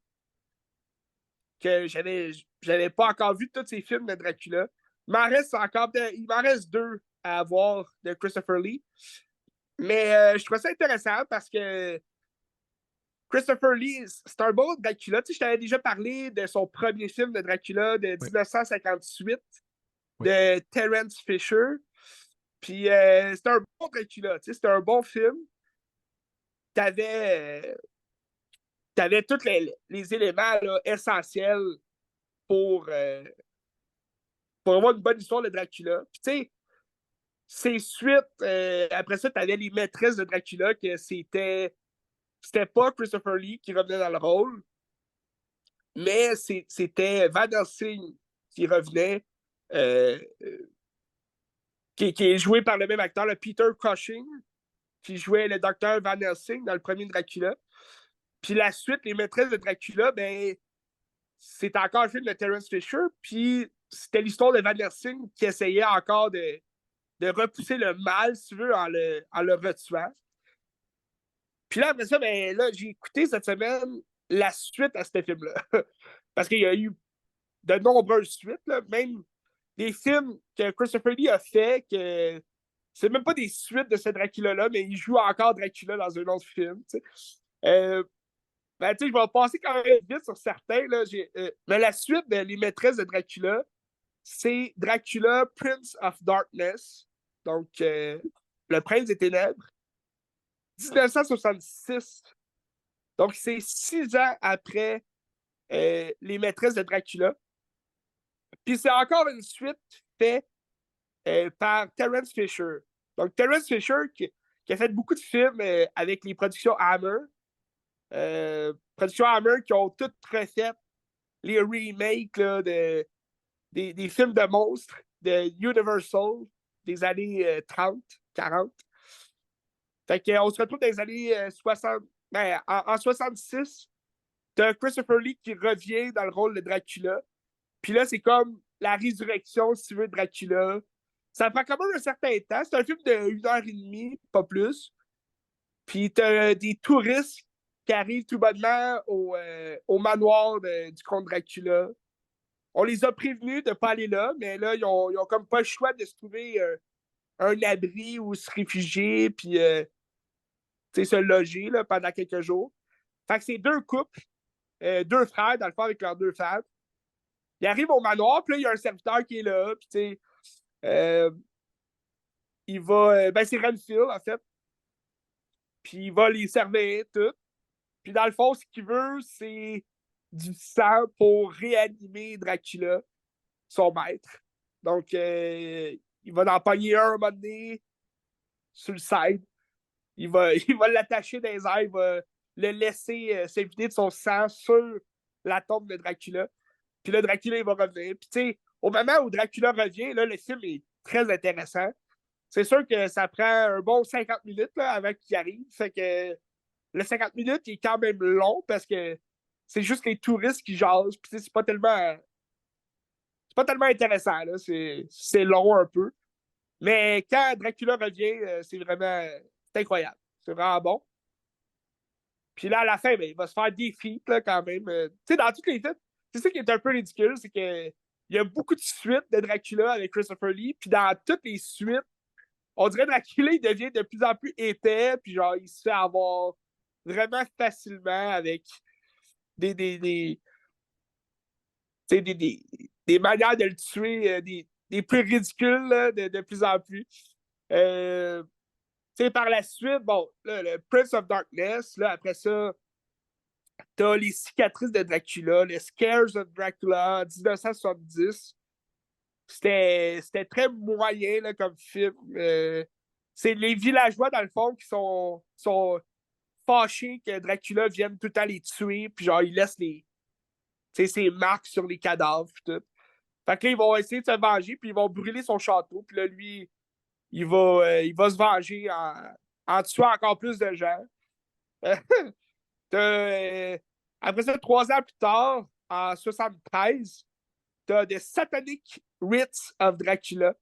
S1: que j'avais pas encore vu tous ces films de Dracula. Il m'en reste deux à voir de Christopher Lee. Mais je trouve ça intéressant parce que Christopher Lee, c'est un bon Dracula. Tu sais, je t'avais déjà parlé de son premier film de Dracula de
S2: Oui,
S1: 1958
S2: oui.
S1: de Terence Fisher. Puis c'était un bon Dracula. Tu sais, c'était un bon film. T'avais avais tous les éléments là, essentiels pour, euh, pour avoir une bonne histoire de Dracula. Puis tu sais, ces suites, après ça, t'avais les maîtresses de Dracula, que c'était pas Christopher Lee qui revenait dans le rôle, mais c'était Van Helsing qui revenait, euh, qui est joué par le même acteur, le Peter Cushing, qui jouait le docteur Van Helsing dans le premier Dracula. Puis la suite, Les Maîtresses de Dracula, ben, c'est encore un film de Terence Fisher, puis c'était l'histoire de Van Helsing qui essayait encore de repousser le mal, si tu veux, en le retuant. Puis là, après ça, ben, là, j'ai écouté cette semaine la suite à ce film-là. Parce qu'il y a eu de nombreuses suites, là, même des films que Christopher Lee a fait, que c'est même pas des suites de ce Dracula-là, mais il joue encore Dracula dans un autre film. Ben, je vais passer quand même vite sur certains. Là, mais la suite de Les Maîtresses de Dracula, c'est Dracula Prince of Darkness. Donc, Le Prince des Ténèbres. 1966. Donc, c'est 6 ans après Les Maîtresses de Dracula. Puis c'est encore une suite faite par Terence Fisher. Donc, Terence Fisher qui a fait beaucoup de films avec les productions Hammer. Productions Hammer qui ont toutes refait les remakes là, des films de monstres de Universal des années 30, 40. Fait qu'on se retrouve dans les années 60. Ben, en 66, t'as Christopher Lee qui revient dans le rôle de Dracula. Puis là, c'est comme la résurrection, si tu veux, de Dracula. Ça prend quand même un certain temps. C'est un film de 1 heure et demie, pas plus. Puis t'as des touristes qui arrivent tout bonnement au manoir du comte Dracula. On les a prévenus de ne pas aller là, mais là, ils ont comme pas le choix de se trouver un abri où se réfugier, puis se loger là, pendant quelques jours. Fait que c'est deux couples, deux frères, dans le fond, avec leurs deux femmes. Ils arrivent au manoir, puis là, il y a un serviteur qui est là, puis tu sais, il va. Ben, c'est Renfield, en fait. Puis il va les servir, tout. Puis dans le fond, ce qu'il veut, c'est du sang pour réanimer Dracula, son maître. Donc, il va en pogner un moment donné sur le side. Il va l'attacher dans les airs, il va le laisser s'éviter de son sang sur la tombe de Dracula. Puis là, Dracula, il va revenir. Puis tu sais, au moment où Dracula revient, là, le film est très intéressant. C'est sûr que ça prend un bon 50 minutes là, avant qu'il arrive. Fait que le 50 minutes est quand même long parce que c'est juste les touristes qui jasent. Puis c'est pas tellement intéressant. Là. C'est long un peu. Mais quand Dracula revient, c'est incroyable. C'est vraiment bon. Puis là, à la fin, ben, il va se faire défi là, quand même. Tu sais, dans tous les films, c'est ça qui est un peu ridicule, c'est que il y a beaucoup de suites de Dracula avec Christopher Lee. Puis dans toutes les suites, on dirait que Dracula, il devient de plus en plus épais. Puis genre, il se fait avoir vraiment facilement avec des, des, des, des manières de le tuer, des plus ridicules là, de plus en plus. Par la suite, bon, là, le Prince of Darkness, là, après ça, t'as les cicatrices de Dracula, les Scares of Dracula en 1970. C'était très moyen là, comme film. C'est les villageois, dans le fond, qui sont fâchés que Dracula vienne tout le temps les tuer, puis genre, ils laissent ses marques sur les cadavres, tout. Fait que là, ils vont essayer de se venger, puis ils vont brûler son château, puis là, lui, il va se venger en tuant encore plus de gens. Après ça, 3 ans plus tard, en 73, t'as The Satanic Rites of Dracula,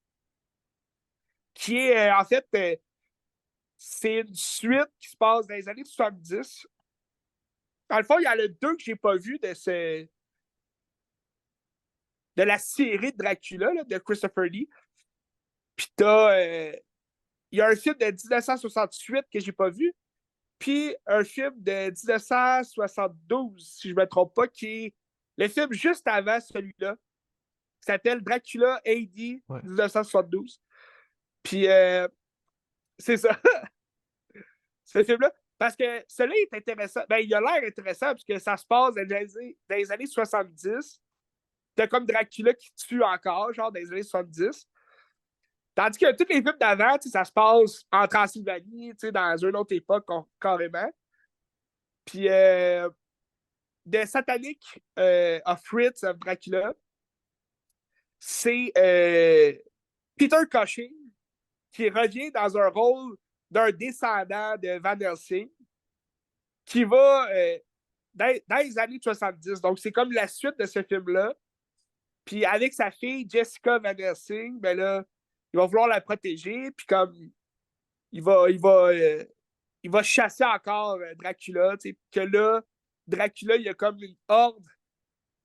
S1: qui est, en fait, c'est une suite qui se passe dans les années 70. Dans le fond, il y en a deux que j'ai pas vu de la série de Dracula, là, de Christopher Lee. Puis il y a un film de 1968 que j'ai pas vu, puis un film de 1972, si je me trompe pas, qui est le film juste avant celui-là, qui s'appelle Dracula AD 1972. Puis c'est ça, ce film-là. Parce que celui-là est intéressant. Ben, il a l'air intéressant parce que ça se passe dans les années 70. T'as comme Dracula qui tue encore, genre dans les années 70. Tandis que tous les films d'avant, ça se passe en Transylvanie, dans une autre époque carrément. Puis The Satanic of Rites of Dracula, c'est Peter Cushing qui revient dans un rôle d'un descendant de Van Helsing qui va dans les années 70. Donc, c'est comme la suite de ce film-là. Puis avec sa fille, Jessica Van Helsing, ben là, il va vouloir la protéger. Puis comme il va chasser encore Dracula. Que là, Dracula, il y a comme une horde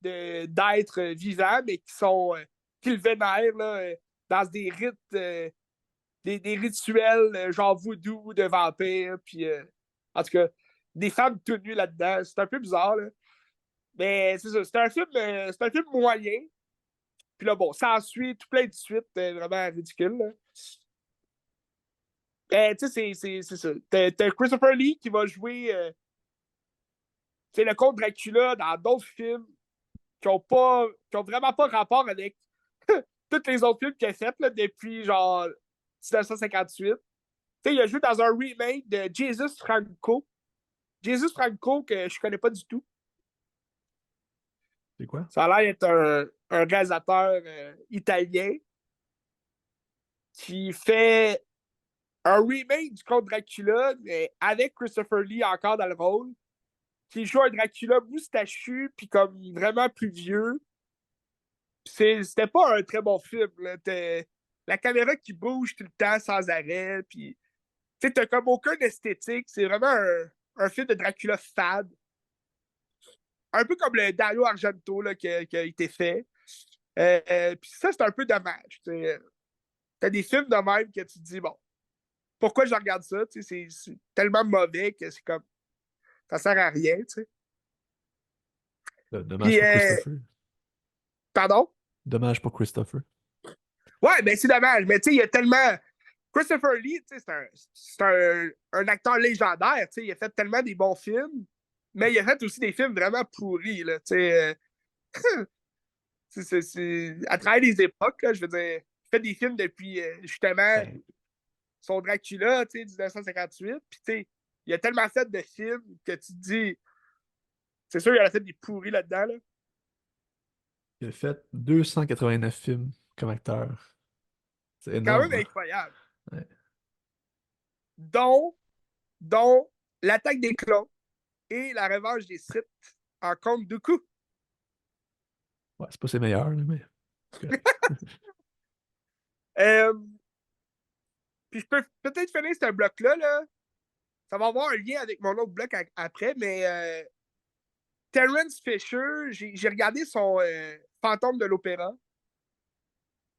S1: d'êtres vivants, mais qui le vénèrent là, dans des rites, des rituels genre voodoo de vampires. Puis, en tout cas, des femmes tout nues là-dedans. C'est un peu bizarre. Là. Mais c'est ça, c'est un film moyen. Puis là, bon, ça en suit tout plein de suites vraiment ridicules. Là. Tu sais, c'est ça. T'as Christopher Lee qui va jouer le comte Dracula dans d'autres films qui ont vraiment pas rapport avec tous les autres films qu'il a fait là, depuis genre 1958. Tu sais, il a joué dans un remake de Jesus Franco. Jesus Franco que je connais pas du tout.
S2: C'est quoi?
S1: Ça a l'air d'être un réalisateur italien qui fait un remake du Comte Dracula, mais avec Christopher Lee encore dans le rôle, qui joue un Dracula moustachu, puis comme vraiment plus vieux. C'était pas un très bon film. Là. La caméra qui bouge tout le temps sans arrêt, puis t'as comme aucun esthétique. C'est vraiment un film de Dracula fade. Un peu comme le Dario Argento là, qui a été fait. Puis ça, c'est un peu dommage. T'as des films de même que tu te dis, bon, pourquoi je regarde ça? C'est tellement mauvais que c'est comme, ça sert à rien. T'sais.
S2: Dommage
S1: Puis,
S2: pour Christopher.
S1: pardon?
S2: Dommage pour Christopher.
S1: Ouais, ben c'est dommage. Mais tu sais, il y a tellement. Christopher Lee, c'est un acteur légendaire. Il a fait tellement des bons films, mais il a fait aussi des films vraiment pourris. Là, à travers les époques, là, je veux dire, il fait des films depuis justement
S2: Ben,
S1: son Dracula, 1958. Puis il a tellement fait de films que tu te dis, c'est sûr, il a fait des pourris là-dedans. Là.
S2: il a fait 289 films comme acteur. C'est
S1: Quand même
S2: énorme, hein?
S1: incroyable.
S2: Ouais.
S1: Dont, dont L'attaque des clones et La revanche des Sith en compte de coups.
S2: Ouais, c'est pas ses meilleurs, là, mais c'est correct.
S1: Euh, Puis je peux peut-être finir ce bloc-là. Là. Ça va avoir un lien avec mon autre bloc après, mais Terence Fisher, j'ai regardé son Fantôme de l'Opéra.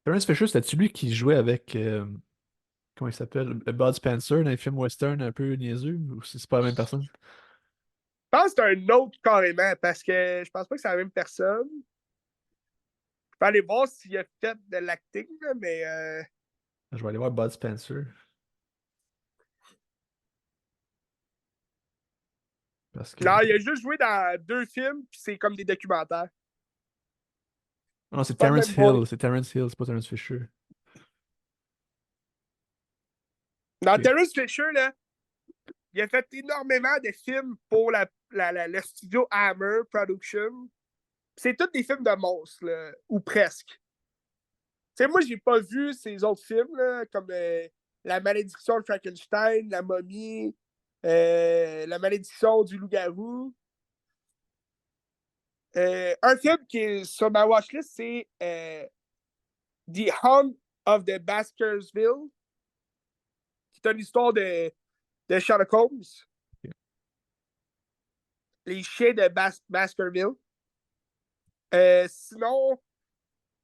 S2: Terence Fisher, c'était lui qui jouait avec, comment il s'appelle? Bud Spencer dans les films western un peu niaiseux? Ou c'est pas la même personne?
S1: Je pense que c'est un autre carrément, parce que je pense pas que c'est la même personne. Je peux aller voir s'il a fait de l'acting, là, mais
S2: Je vais aller voir Bud Spencer. Parce que.
S1: non, il a juste joué dans 2 films, puis c'est comme des documentaires.
S2: Ah non, c'est
S1: Pas le
S2: Terence
S1: même boy.
S2: Hill. C'est Terence Hill, c'est pas Terence Fisher.
S1: Dans
S2: Ok.
S1: Terence Fisher, là, il a fait énormément de films pour le studio Hammer Production. C'est tous des films de monstres, là, ou presque. Tu sais, moi, j'ai pas vu ces autres films, là, comme La malédiction de Frankenstein, La momie, La malédiction du loup-garou. Un film qui est sur ma watchlist, c'est The Hunt of the Baskerville, qui est une histoire de Sherlock Holmes.
S2: Ok.
S1: Les chiens de Baskerville. Sinon,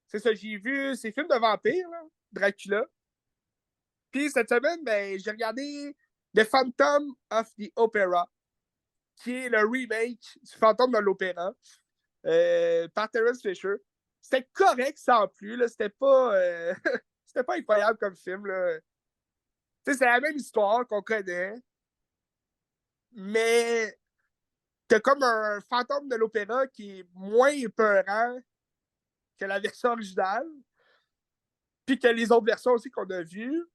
S1: c'est ça, j'ai vu ces films de vampires, là, Dracula. Puis cette semaine, ben, j'ai regardé The Phantom of the Opera, qui est le remake du Fantôme de l'Opéra par Terence Fisher. C'était correct sans plus, là. C'était pas, c'était pas incroyable comme film. Là. C'est la même histoire qu'on connaît, mais t'as comme un fantôme de l'opéra qui est moins épeurant que la version originale, puis que les autres versions aussi qu'on a vues.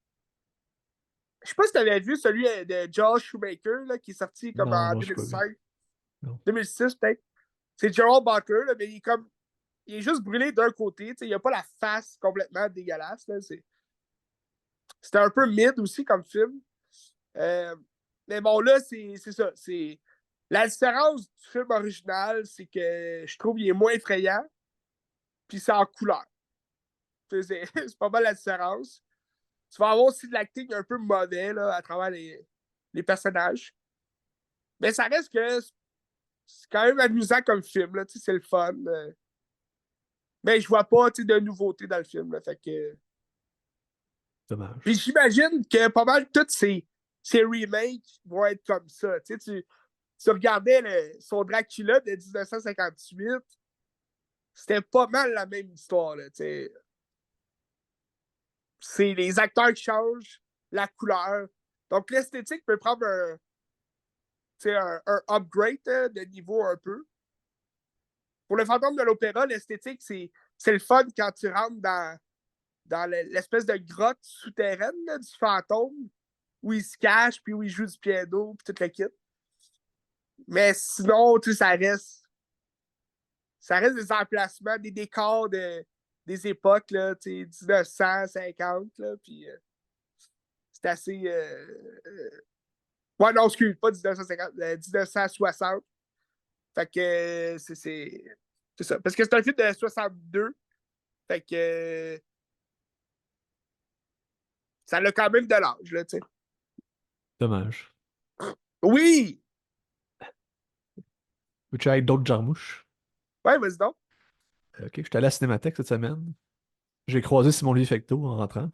S1: Je sais pas si t'avais vu celui de Joel Shoemaker là, qui est sorti comme
S2: Non,
S1: en
S2: non, je pas vu.
S1: 2005,
S2: Non.
S1: 2006 peut-être. C'est Gerald Butler, là, mais il est juste brûlé d'un côté. Il a pas la face complètement dégueulasse. C'était un peu mid aussi comme film. Euh, mais bon, là, c'est ça. La différence du film original, c'est que je trouve qu'il est moins effrayant, puis c'est en couleur. C'est pas mal la différence. Tu vas avoir aussi de l'acting un peu mauvais là, à travers les personnages. Mais ça reste que c'est quand même amusant comme film. Là, c'est le fun. Mais je vois pas de nouveautés dans le film. Là, fait que... Puis
S2: Dommage.
S1: j'imagine que pas mal tous ces remakes vont être comme ça. Tu regardais son Dracula de 1958, c'était pas mal la même histoire. Là, c'est les acteurs qui changent, la couleur. Donc l'esthétique peut prendre un upgrade de niveau un peu. Pour le fantôme de l'opéra, l'esthétique, c'est le fun quand tu rentres dans l'espèce de grotte souterraine là, du fantôme, où il se cache, puis où il joue du piano, puis toute la kit. Mais sinon, ça reste des emplacements, des décors des époques, là, 1950, là, puis c'est assez... ouais, non, excuse, pas 1950, 1960. Fait que c'est ça. Parce que c'est un film de 62. Fait que ça a quand même de l'âge, là, tu sais.
S2: Dommage.
S1: Oui!
S2: Veux-tu aller d'autres jarmouches?
S1: Ouais, vas-y donc.
S2: Ok, je suis allé à la Cinémathèque cette semaine. J'ai croisé Simon Louis Fecteau en rentrant.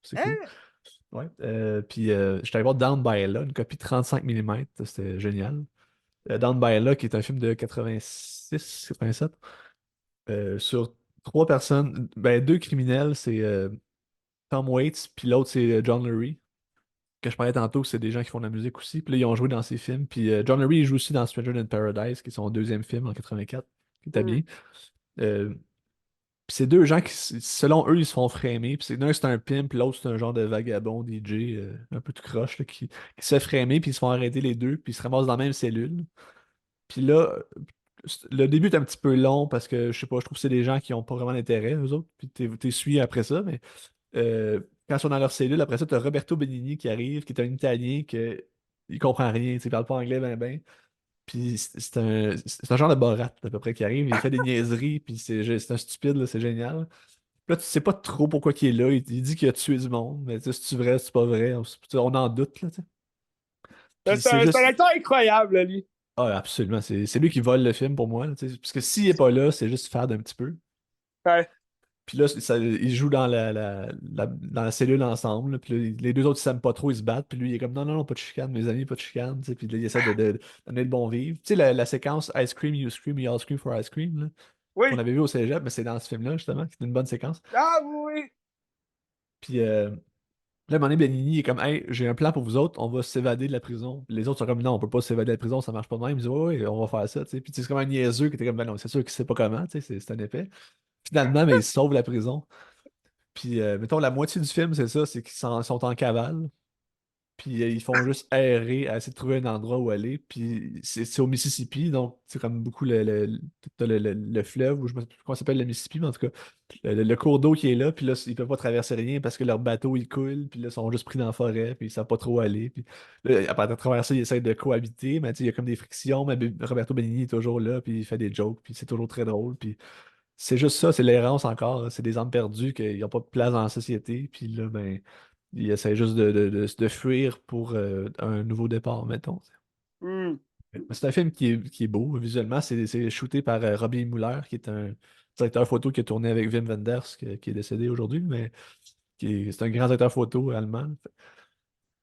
S2: C'est cool.
S1: Hein?
S2: Ouais. Puis j'étais allé voir Down by Ella, une copie 35 mm. C'était génial. Down by Ella, qui est un film de 86, 87, sur trois personnes, ben deux criminels, c'est Tom Waits, puis l'autre c'est John Lurie, que je parlais tantôt, c'est des gens qui font de la musique aussi. Puis là, ils ont joué dans ces films. Puis John Lurie, il joue aussi dans Stranger Than Paradise, qui est son deuxième film en 84, qui était
S1: Hmm.
S2: bien. Euh, Puis c'est deux gens qui, selon eux, ils se font framer. Puis l'un, c'est un pimp, puis l'autre, c'est un genre de vagabond DJ, un peu tout croche, là, qui se fait framer, puis ils se font arrêter les deux, puis ils se ramassent dans la même cellule. Puis là, le début est un petit peu long parce que, je sais pas, je trouve que c'est des gens qui n'ont pas vraiment d'intérêt, eux autres. Puis t'es suis après ça, mais quand ils sont dans leur cellule, après ça, t'as Roberto Benigni qui arrive, qui est un Italien que il comprend rien, tu sais, il parle pas anglais ben ben. Puis c'est un genre de Borat à peu près qui arrive, il fait des niaiseries, puis c'est un stupide, là, c'est génial. Là, tu sais pas trop pourquoi il est là. Il dit qu'il a tué du monde, mais tu sais, c'est-tu vrai, c'est pas vrai? On en doute, là, tu sais. Puis c'est
S1: C'est un
S2: juste.
S1: acteur incroyable, là, lui.
S2: Ah, absolument. C'est lui qui vole le film pour moi, là, tu sais. Parce que s'il est pas là, c'est juste fade un petit peu.
S1: Ouais.
S2: Puis là, ils jouent dans la cellule ensemble, là. Puis là, les deux autres, ils s'aiment pas trop, ils se battent. Puis lui, il est comme non, non, non, pas de chicane, mes amis, pas de chicane. Tu sais. Puis là, il essaie de donner le bon vivre. Tu sais, la séquence Ice Cream, You Scream, We All Scream for Ice Cream, là, qu'on
S1: Oui.
S2: avait vu au cégep, mais c'est dans ce film-là, justement, qui est une bonne séquence.
S1: Ah, oui.
S2: Puis là, à un moment donné, Benigni est comme, hey, j'ai un plan pour vous autres, on va s'évader de la prison. Les autres sont comme, non, on peut pas s'évader de la prison, ça marche pas de même. Ils disent, ouais, ouais, on va faire ça, tu sais. Puis tu sais, c'est comme un niaiseux qui était comme, ben non, c'est sûr qu'il sait pas comment, tu sais, c'est un épais. Finalement, mais ils sauvent la prison. Puis, mettons, la moitié du film, c'est ça, c'est qu'ils sont en cavale. Puis ils font juste errer à essayer de trouver un endroit où aller. Puis c'est au Mississippi, donc c'est comme beaucoup t'as le fleuve, ou je me sais plus comment ça s'appelle le Mississippi, mais en tout cas, le cours d'eau qui est là. Puis là, ils peuvent pas traverser rien parce que leur bateau, il coule. Puis là, ils sont juste pris dans la forêt. Puis ils savent pas trop où aller. Puis là, à travers ça, ils essayent de cohabiter. Mais tu sais, il y a comme des frictions. Mais Roberto Benigni est toujours là. Puis il fait des jokes. Puis c'est toujours très drôle. Puis c'est juste ça, c'est l'errance encore, hein. C'est des âmes perdues qui n'ont pas de place dans la société. Puis là, ben, ils essaient juste de fuir pour un nouveau départ, mettons.
S1: Hmm.
S2: Mais c'est un film qui est beau. Visuellement, c'est shooté par Robbie Muller, qui est un directeur photo qui a tourné avec Wim Wenders, qui est décédé aujourd'hui, mais c'est un grand directeur photo allemand.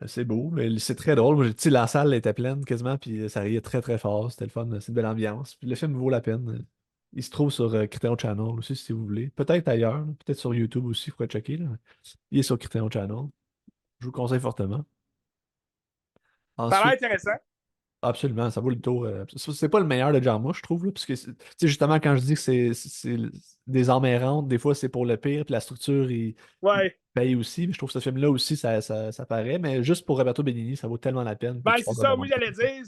S2: C'est beau, mais c'est très drôle. Moi, tu sais, la salle était pleine quasiment, puis ça riait très très fort. C'était le fun, c'est une belle ambiance. Puis le film vaut la peine. Il se trouve sur Criterion Channel aussi, si vous voulez. Peut-être ailleurs, là. Peut-être sur YouTube aussi, il faudrait checker, là. Il est sur Criterion Channel. Je vous le conseille fortement.
S1: Ça a l'air
S2: Ensuite,
S1: intéressant.
S2: absolument, ça vaut le tour. C'est pas le meilleur de Jarmusch, je trouve, là, parce que, tu sais, justement, quand je dis que c'est des armes errantes, des fois, c'est pour le pire, puis la structure, il
S1: Ouais.
S2: paye aussi. Mais je trouve que ce film-là aussi, ça paraît, mais juste pour Roberto Benigni, ça vaut tellement la peine, puis
S1: Ben,
S2: tu
S1: c'est
S2: passes un bon
S1: ça, moi,
S2: moment.
S1: j'allais dire.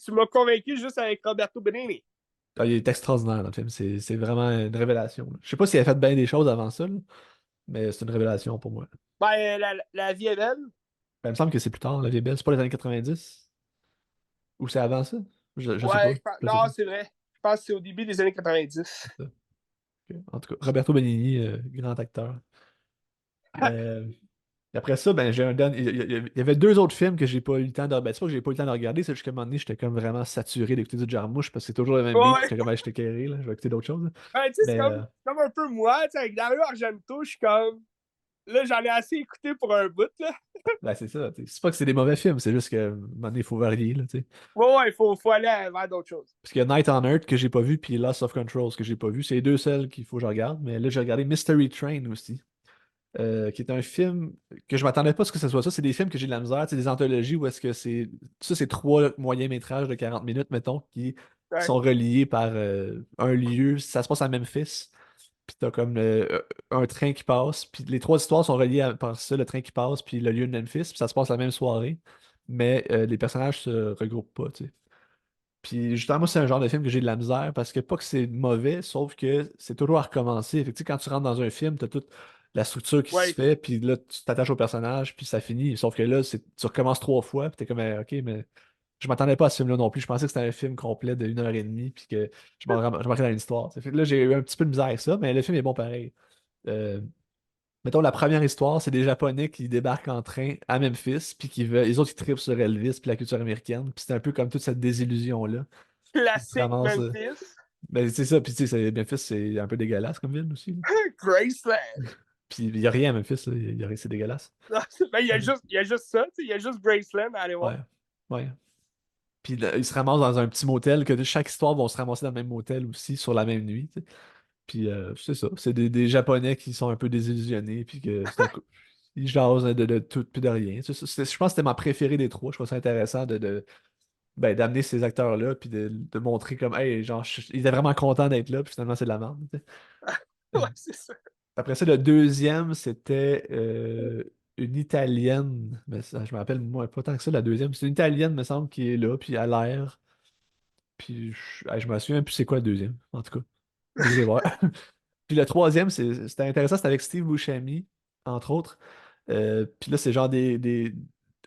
S1: Tu m'as convaincu juste avec Roberto Benigni.
S2: Ah, il est extraordinaire, notre film. C'est vraiment une révélation, là. Je sais pas s'il a fait bien des choses avant ça, là, mais c'est une révélation pour moi.
S1: Ben, la vie est belle.
S2: Ben, il me semble que c'est plus tard, La Vie est belle. C'est pas les années 90? Ou c'est avant ça? Je sais pas.
S1: Ouais,
S2: Je sais pas.
S1: non, c'est vrai. Je pense que c'est au début des années 90.
S2: C'est ça. Ok. En tout cas, Roberto Benigni, grand acteur. Euh, et après ça, ben, j'ai un dernier. Il y avait deux autres films que j'ai pas eu le temps de. Ben, c'est pas que j'ai pas eu le temps de regarder, c'est juste qu'à un moment donné, j'étais comme vraiment saturé d'écouter du Jarmouche parce que c'est toujours le même beat, puis
S1: Ouais.
S2: j'étais comme, hey, j'étais carré, là, je vais écouter d'autres choses, là.
S1: Ben, tu sais,
S2: Mais
S1: c'est comme un peu moi, tu sais, avec Dario Argento, je suis comme. Là, j'en ai assez écouté pour un bout, là.
S2: ben, c'est ça. C'est pas que c'est des mauvais films, c'est juste que un moment donné, il faut varier, là, tu sais.
S1: Ouais, ouais, faut aller vers d'autres choses.
S2: Parce qu'il y a Night on Earth que j'ai pas vu, puis Lost of Control que j'ai pas vu. C'est les deux seuls qu'il faut que je regarde. Mais là, j'ai regardé Mystery Train aussi, qui est un film que je m'attendais pas à ce que ce soit ça. C'est des films que j'ai de la misère, c'est des anthologies où est-ce que c'est. Ça, c'est trois moyens métrages de 40 minutes, mettons, qui
S1: Ouais.
S2: sont reliés par un lieu. Ça se passe à Memphis. Puis t'as comme un train qui passe. Puis les trois histoires sont reliées par ça, le train qui passe, puis le lieu de Memphis. Puis ça se passe la même soirée. Mais les personnages se regroupent pas, tu sais. Puis justement, moi, c'est un genre de film que j'ai de la misère parce que pas que c'est mauvais, sauf que c'est toujours à recommencer. Fait que, tu sais, quand tu rentres dans un film, t'as toute la structure qui se
S1: Ouais.
S2: fait, puis là, tu t'attaches au personnage, puis ça finit. Sauf que là, tu recommences trois fois, puis t'es comme, OK, mais je m'attendais pas à ce film-là non plus. Je pensais que c'était un film complet de 1 heure et demie, puis que je m'en dans l'histoire. Fait que là, j'ai eu un petit peu de misère avec ça, mais le film est bon pareil. Euh, Mettons, la première histoire, c'est des Japonais qui débarquent en train à Memphis, puis les autres, ils trippent sur Elvis, puis la culture américaine. Puis c'est un peu comme toute cette désillusion-là. Il se
S1: Classique
S2: ramasse.
S1: Memphis.
S2: Ben, c'est ça, puis tu sais, Memphis, c'est un peu dégueulasse comme ville aussi, là.
S1: Graceland.
S2: Puis il n'y a rien à Memphis, là. C'est dégueulasse.
S1: Ben,
S2: Euh,
S1: il y a juste ça, tu sais, il y a juste Graceland à aller voir.
S2: Ouais. Ouais. Puis là, il se ramasse dans un petit motel, que de chaque histoire vont se ramasser dans le même motel aussi, sur la même nuit, tu sais. Puis c'est ça. C'est des Japonais qui sont un peu désillusionnés, puis que c'est un ils jasent de tout puis de rien. Je pense que c'était ma préférée des trois. Je trouve ça intéressant ben, d'amener ces acteurs-là, puis de montrer comme, hey, genre, ils étaient vraiment contents d'être là, puis finalement, c'est de la merde, tu sais.
S1: Ouais, c'est ça.
S2: Après ça, le deuxième, c'était une Italienne. Mais je me rappelle, moi, pas tant que ça, la deuxième. C'est une Italienne, me semble, qui est là, puis à l'air. Puis je me souviens plus c'est quoi le deuxième, en tout cas. Vous irez voir. Puis le troisième, c'était intéressant, c'était avec Steve Buscemi, entre autres. Puis là, c'est genre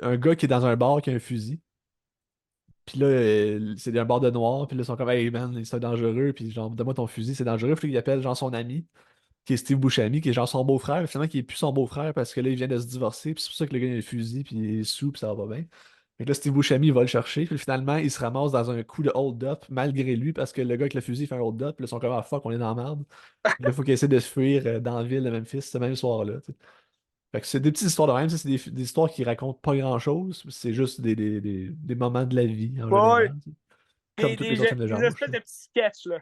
S2: un gars qui est dans un bar qui a un fusil. Puis là, c'est un bar de noir. Puis là, ils sont comme, hey man, c'est dangereux. Puis genre, donne-moi ton fusil, c'est dangereux. Puis là, il appelle genre son ami, qui est Steve Buscemi, qui est genre son beau-frère. Finalement, qui est plus son beau-frère parce que là, il vient de se divorcer. Puis c'est pour ça que le gars, il a le fusil. Puis il est sous. Puis ça va pas bien. Fait que là, Steve Buscemi, il va le chercher. Puis finalement, il se ramasse dans un coup de hold-up, malgré lui, parce que le gars avec le fusil fait un hold-up. Puis là, ils sont comme, ah fuck, on est dans la merde. Puis là, il faut qu'il essaie de se fuir dans la ville de Memphis ce même soir-là, tu sais. Fait que c'est des petites histoires de même, ça, c'est des histoires qui racontent pas grand-chose. C'est juste des moments de la vie en
S1: Ouais,
S2: général, tu sais. Comme tous les autres films de
S1: des
S2: Jarmusch,
S1: espèces
S2: là.
S1: de petits sketchs, là.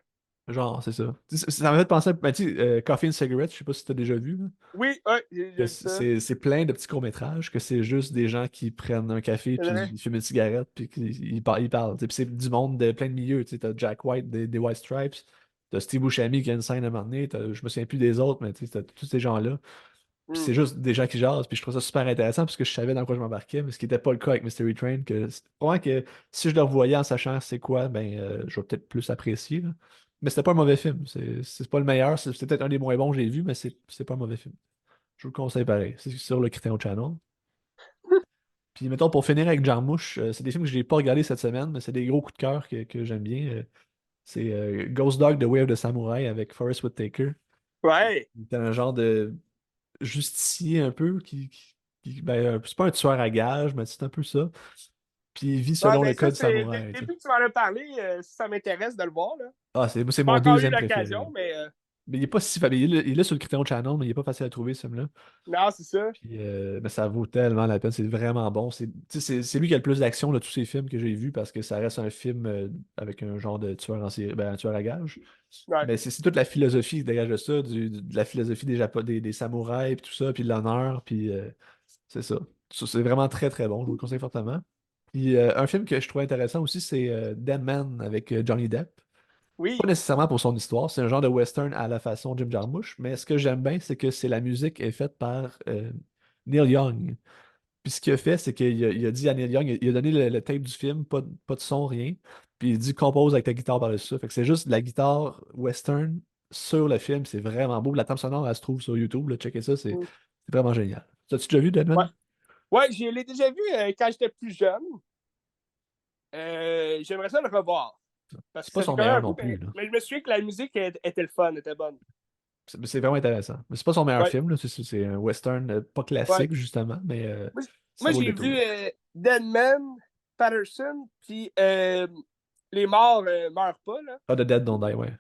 S2: Genre, c'est ça. Ça m'a fait penser à ben, tu sais, Coffee and Cigarettes, je sais pas si t'as déjà vu, là.
S1: Oui, ouais,
S2: Que
S1: j'ai vu ça.
S2: c'est plein de petits courts-métrages, que c'est juste des gens qui prennent un café,
S1: C'est
S2: puis
S1: vrai.
S2: ils fument une cigarette, puis ils parlent. Tu sais. Puis c'est du monde de plein de milieux. Tu sais, t'as Jack White des White Stripes, t'as Steve Buscemi qui a une scène à un moment donné, je me souviens plus des autres, mais tu sais, t'as tous ces gens-là. Puis
S1: Hmm.
S2: c'est juste des gens qui jasent, puis je trouve ça super intéressant parce que je savais dans quoi je m'embarquais, mais ce qui n'était pas le cas avec Mystery Train, probablement que si je le revoyais en sachant c'est quoi, ben je vais peut-être plus apprécier, là. Mais c'était pas un mauvais film. C'est pas le meilleur, c'est peut-être un des moins bons que j'ai vu, mais c'est pas un mauvais film. Je vous le conseille pareil. C'est sur le Criterion Channel. Puis mettons, pour finir avec Jarmusch, c'est des films que je n'ai pas regardés cette semaine, mais c'est des gros coups de cœur que j'aime bien. C'est Ghost Dog, The Way of the Samurai avec Forest Whitaker.
S1: Ouais.
S2: C'est un genre de justicier un peu ben, c'est pas un tueur à gages, mais c'est un peu ça. Puis il vit
S1: Ouais,
S2: selon le
S1: ben ça,
S2: code
S1: c'est.
S2: samouraï, tu sais.
S1: Depuis que tu m'en as parlé, ça m'intéresse de le voir, là.
S2: Ah, c'est
S1: Pas
S2: mon
S1: encore eu
S2: deuxième préféré.
S1: l'occasion, mais
S2: Mais il est pas si facile. Il est là sur le Criterion Channel, mais il est pas facile à trouver, ce film-là.
S1: non, c'est ça.
S2: Puis, mais ça vaut tellement la peine. C'est vraiment bon. Tu sais, c'est lui qui a le plus d'action de tous ces films que j'ai vus parce que ça reste un film avec un genre de tueur en série, ben, un tueur à gages.
S1: Ouais.
S2: Mais c'est toute la philosophie qui dégage de ça, de la philosophie des samouraïs, puis tout ça, puis de l'honneur, puis c'est ça. C'est vraiment très très bon, je vous le conseille fortement. Puis un film que je trouve intéressant aussi, c'est Dead Man avec Johnny Depp. Pas
S1: Oui.
S2: nécessairement pour son histoire, c'est un genre de western à la façon Jim Jarmusch, mais ce que j'aime bien, c'est que la musique est faite par Neil Young. Puis ce qu'il a fait, c'est qu'il a dit à Neil Young, il a donné le tape du film, pas de son, rien. Puis il dit compose avec ta guitare par-dessus ça. Fait que c'est juste de la guitare western sur le film, c'est vraiment beau. La trame sonore, elle se trouve sur YouTube, là, checker ça, c'est
S1: Hmm.
S2: c'est vraiment génial. T'as-tu déjà vu
S1: Ouais.
S2: Deadman?
S1: Ouais, je l'ai déjà vu quand j'étais plus jeune. J'aimerais ça le revoir. Parce
S2: C'est
S1: que
S2: pas
S1: ça fait
S2: son
S1: quand même
S2: meilleur
S1: un
S2: non
S1: bout,
S2: plus, là.
S1: mais je me souviens que la musique était le fun, était bonne.
S2: C'est vraiment intéressant. Mais c'est pas son meilleur
S1: Ouais.
S2: film, là. C'est un western pas
S1: Ouais.
S2: classique, justement, mais
S1: Moi,
S2: ça
S1: moi,
S2: vaut le
S1: j'ai vu
S2: détour.
S1: Deadman, Patterson, puis Les morts meurent pas, là.
S2: Ah, The Dead Don't Die, ouais.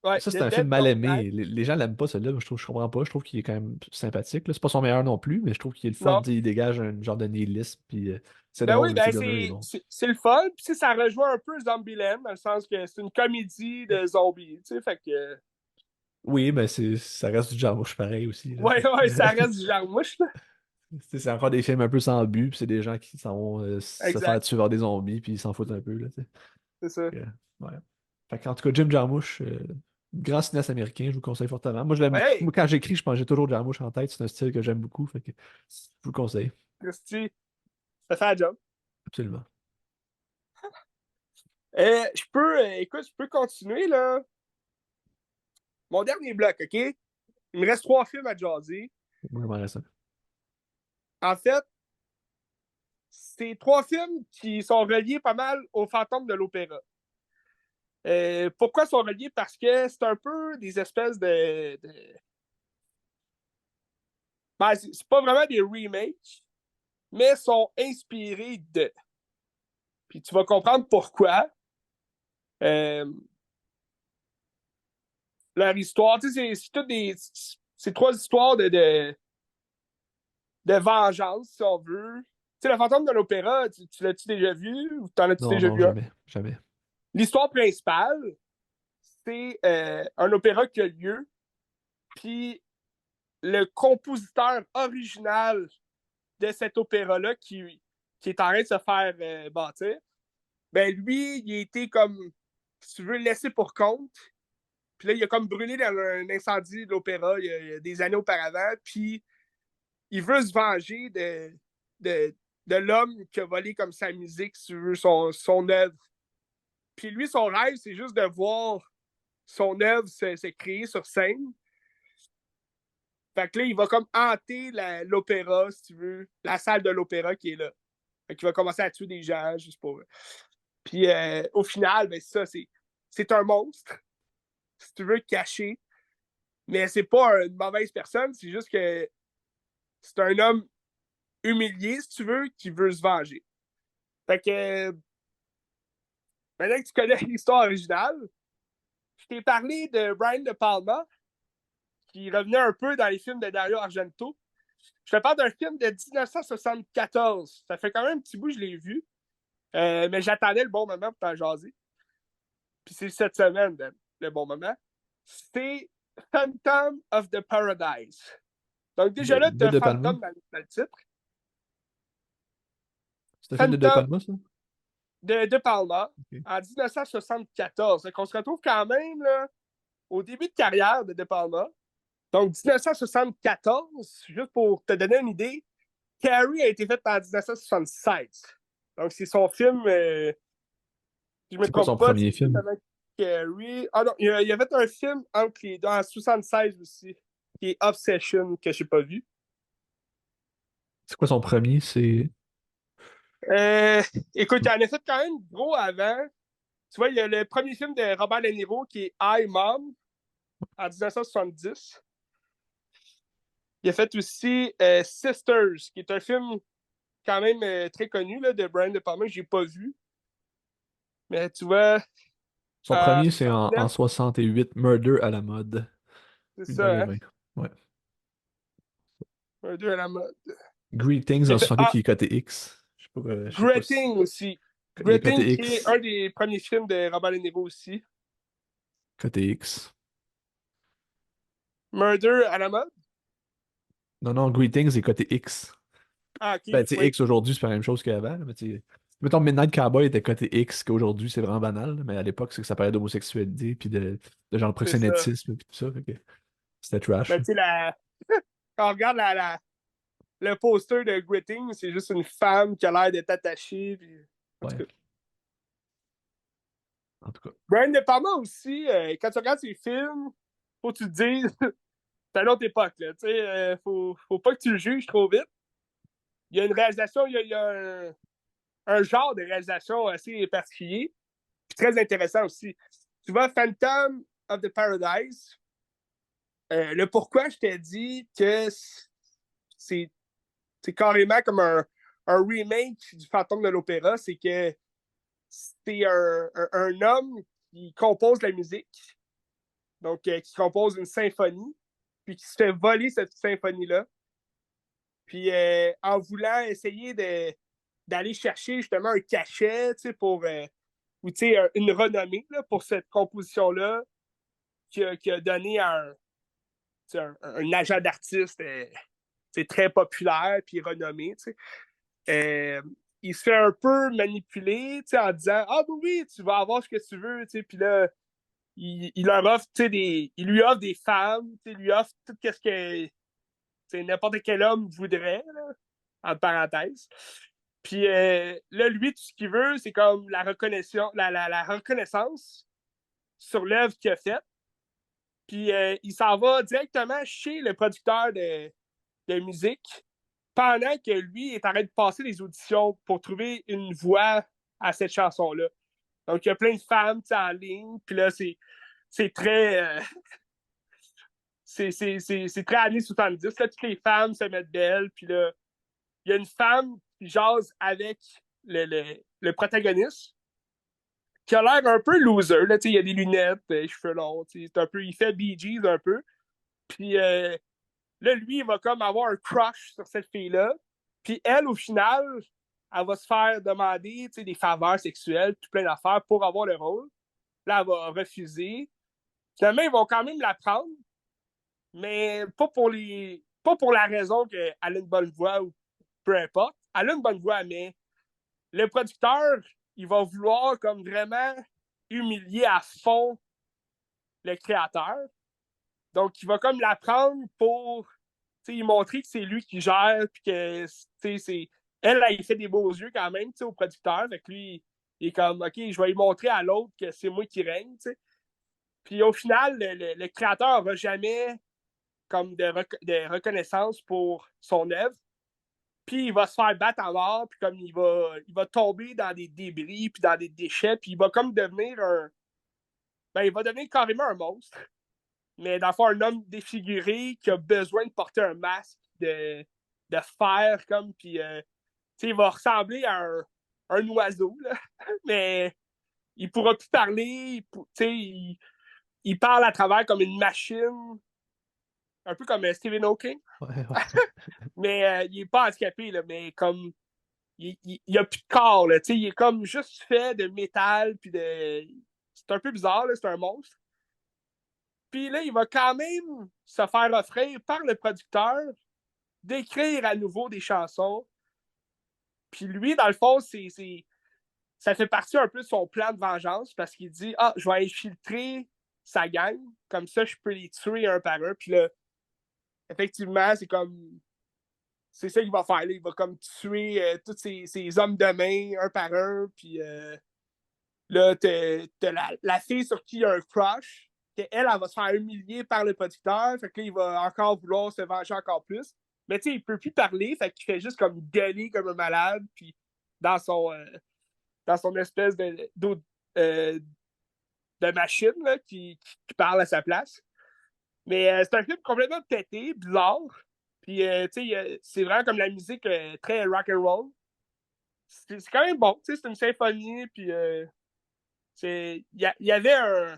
S1: Ouais,
S2: Ça, c'est
S1: The
S2: un film
S1: Dead
S2: mal
S1: Don't Die.
S2: aimé. Les gens l'aiment pas, celui-là. Je comprends pas. Je trouve qu'il est quand même sympathique, là. C'est pas son meilleur non plus, mais je trouve qu'il est le fun.
S1: Non.
S2: Tu sais, il dégage un genre de nihilisme, puis c'est
S1: Ben oui,
S2: drôle,
S1: ben
S2: ce gars-là, il est bon.
S1: c'est le fun. Puis tu sais, ça rejoint un peu Zombieland, dans le sens que c'est une comédie de zombies, tu sais, fait que...
S2: Oui, mais ça reste du genre mouche pareil aussi, là, tu
S1: Ouais, ouais, ça
S2: sais.
S1: reste du genre mouche, là.
S2: Tu sais, c'est encore des films un peu sans but, puis c'est des gens qui s'en vont se faire
S1: Exact,
S2: tuer par des zombies, puis ils s'en foutent un peu, là, tu sais.
S1: c'est ça.
S2: Ouais. Fait qu'en tout cas, Jim Jarmusch, grand cinéaste américain, je vous le conseille fortement. Moi,
S1: Ouais,
S2: moi, quand j'écris, je pense que j'ai toujours Jarmusch en tête. C'est un style que j'aime beaucoup. Fait que je vous le conseille.
S1: Christy, ça fait la job.
S2: Absolument.
S1: Écoute, je peux continuer, là. Mon dernier bloc, OK? Il me reste trois films à jaser.
S2: Moi, il m'en reste un.
S1: En fait, c'est trois films qui sont reliés pas mal au fantôme de l'opéra. Pourquoi ils sont reliés? Parce que c'est un peu des espèces Ben, c'est pas vraiment des remakes, mais sont inspirés de. Puis tu vas comprendre pourquoi. Euh, Leur histoire, tu sais, c'est toutes des. C'est trois histoires de vengeance, si on veut. Tu sais, le fantôme de l'opéra, tu l'as-tu déjà vu ou t'en as-tu
S2: Non,
S1: déjà
S2: non,
S1: vu un?
S2: jamais. Jamais.
S1: L'histoire principale, c'est un opéra qui a lieu, puis le compositeur original de cet opéra-là qui est en train de se faire bâtir, ben lui, il a été comme, si tu veux, laissé pour compte. Puis là, il a comme brûlé dans un incendie de l'opéra il y a des années auparavant. Puis il veut se venger de, de l'homme qui a volé comme sa musique, si tu veux, son œuvre. Puis lui, son rêve, c'est juste de voir son œuvre se créer sur scène. Fait que là, il va comme hanter l'opéra, si tu veux, la salle de l'opéra qui est là. Fait qu'il va commencer à tuer des gens juste pour. Puis au final, ben ça, c'est un monstre, si tu veux, caché. Mais c'est pas une mauvaise personne, c'est juste que c'est un homme humilié, si tu veux, qui veut se venger. Fait que maintenant que tu connais l'histoire originale, je t'ai parlé de Brian De Palma, qui revenait un peu dans les films de Dario Argento. Je te parle d'un film de 1974. Ça fait quand même un petit bout que je l'ai vu. Mais j'attendais le bon moment pour t'en jaser. Puis c'est cette semaine, le bon moment. C'est Phantom of the Paradise. Donc déjà là, tu
S2: De
S1: as
S2: De Palma?
S1: Phantom dans le titre.
S2: C'est un film de De
S1: Phantom
S2: Palma, ça?
S1: de Palma
S2: Ok.
S1: en 1974. Donc on se retrouve quand même là, au début de carrière de Palma. Donc 1974, juste pour te donner une idée, Carrie a été faite en 1976. Donc c'est son film, si je ne me
S2: C'est quoi son
S1: trompe pas,
S2: premier film?
S1: avec Carrie. Ah non, il a fait un film entre les deux, en 76 aussi, qui est Obsession, que je n'ai pas vu.
S2: C'est quoi son premier? C'est.
S1: Euh, Écoute, il en a fait quand même gros avant. Tu vois, il y a le premier film de Robert De Niro qui est I, Mom en 1970. Il a fait aussi Sisters, qui est un film quand même très connu là, de Brian De Palma que j'ai pas vu. Mais tu vois,
S2: Son
S1: en
S2: premier, c'est en
S1: 69,
S2: 68, Murder à la mode.
S1: c'est ça, hein?
S2: 1h20. Ouais.
S1: Un deux à la mode.
S2: Greetings
S1: Il a
S2: en
S1: fait
S2: 68 qui est côté X. Je sais pas si.
S1: Gritting aussi.
S2: Il est
S1: Gritting,
S2: côté
S1: qui est
S2: X.
S1: un des premiers films de Robert De Niro aussi.
S2: Côté X.
S1: Murder à la mode.
S2: Non, non, Greetings est côté X.
S1: Ah, ok,
S2: Ben, tu sais,
S1: oui,
S2: X aujourd'hui, c'est pas la même chose qu'avant, là, mais tu sais, mettons, Midnight Cowboy était côté X, qu'aujourd'hui, c'est vraiment banal, là, mais à l'époque, c'est que ça parlait d'homosexualité, puis de genre de
S1: c'est ça.
S2: proxénétisme, puis tout ça, fait que c'était trash,
S1: Mais
S2: là.
S1: tu sais, quand on regarde le poster de Gritting, c'est juste une femme qui a l'air d'être attachée. Puis... En tout
S2: Ouais,
S1: cas.
S2: en tout cas.
S1: Brian De Palma aussi, quand tu regardes ses films, faut que tu te dises, c'est une autre époque, là. Tu sais, faut pas que tu le juges trop vite. Il y a une réalisation, il y a un genre de réalisation assez particulier, puis très intéressant aussi. Tu vois, Phantom of the Paradise, le pourquoi je t'ai dit que c'est carrément comme un remake du Fantôme de l'Opéra, c'est que c'est un homme qui compose la musique, donc qui compose une symphonie, puis qui se fait voler cette symphonie-là. Puis en voulant essayer d'aller chercher justement un cachet, pour ou une renommée là, pour cette composition-là qui a donné un agent d'artiste très populaire puis renommé. Euh, il se fait un peu manipuler en disant ah oui, tu vas avoir ce que tu veux, puis là, il leur offre il lui offre des femmes, il lui offre tout ce que n'importe quel homme voudrait, là, entre parenthèses. Puis là, lui, tout ce qu'il veut, c'est comme la reconnaissance, la reconnaissance sur l'œuvre qu'il a faite. Puis il s'en va directement chez le producteur de musique pendant que lui est en train de passer les auditions pour trouver une voix à cette chanson-là. Donc, il y a plein de femmes en ligne. Puis là, c'est très. C'est très années 70. Là, toutes les femmes se mettent belles. Puis là, il y a une femme qui jase avec le protagoniste. qui a l'air un peu loser. Là, il a des lunettes, cheveux longs. C'est un peu, il fait Bee Gees un peu. Puis là, lui, il va comme avoir un crush sur cette fille-là. Puis elle, au final, elle va se faire demander des faveurs sexuelles, tout plein d'affaires pour avoir le rôle. Là, elle va refuser. Finalement, ils vont quand même la prendre, mais pas pour la raison qu'elle a une bonne voix ou peu importe. Elle a une bonne voix, mais le producteur, il va vouloir comme vraiment humilier à fond le créateur. Donc, il va comme la prendre pour montrer que c'est lui qui gère, puis que elle, il fait des beaux yeux quand même au producteur. Fait que lui, il est comme, OK, je vais lui montrer à l'autre que c'est moi qui règne. T'sais. Puis au final, le créateur n'aura jamais comme de reconnaissance pour son œuvre. Puis il va se faire battre en mort, puis comme il va tomber dans des débris, puis dans des déchets, puis il va comme devenir il va devenir carrément un monstre. Mais dans le fond, un homme défiguré qui a besoin de porter un masque de fer, comme, puis il va ressembler à un oiseau, là. Mais il pourra plus parler, il parle à travers comme une machine, un peu comme Stephen Hawking.
S2: Ouais,
S1: Mais il est pas handicapé, là, mais comme il a plus de corps, là, il est comme juste fait de métal, puis de. C'est un peu bizarre, là, c'est un monstre. Puis là, il va quand même se faire offrir par le producteur d'écrire à nouveau des chansons. Puis lui, dans le fond, ça fait partie un peu de son plan de vengeance parce qu'il dit ah, je vais infiltrer sa gang, comme ça, je peux les tuer un par un. Puis là, effectivement, c'est ça qu'il va faire. Là. Il va comme tuer tous ces hommes de main un par un. Puis là, t'as la fille sur qui il y a un crush. Elle va se faire humilier par le producteur. Fait que là, il va encore vouloir se venger encore plus. Mais tu sais, il peut plus parler. Fait qu'il fait juste comme gueuler comme un malade. Puis dans son, euh, dans son espèce euh, de machine là, qui parle à sa place. Mais c'est un film complètement pété, bizarre. Puis, tu sais, c'est vraiment comme la musique très rock and roll. C'est quand même bon, tu sais, c'est une symphonie, puis il y avait un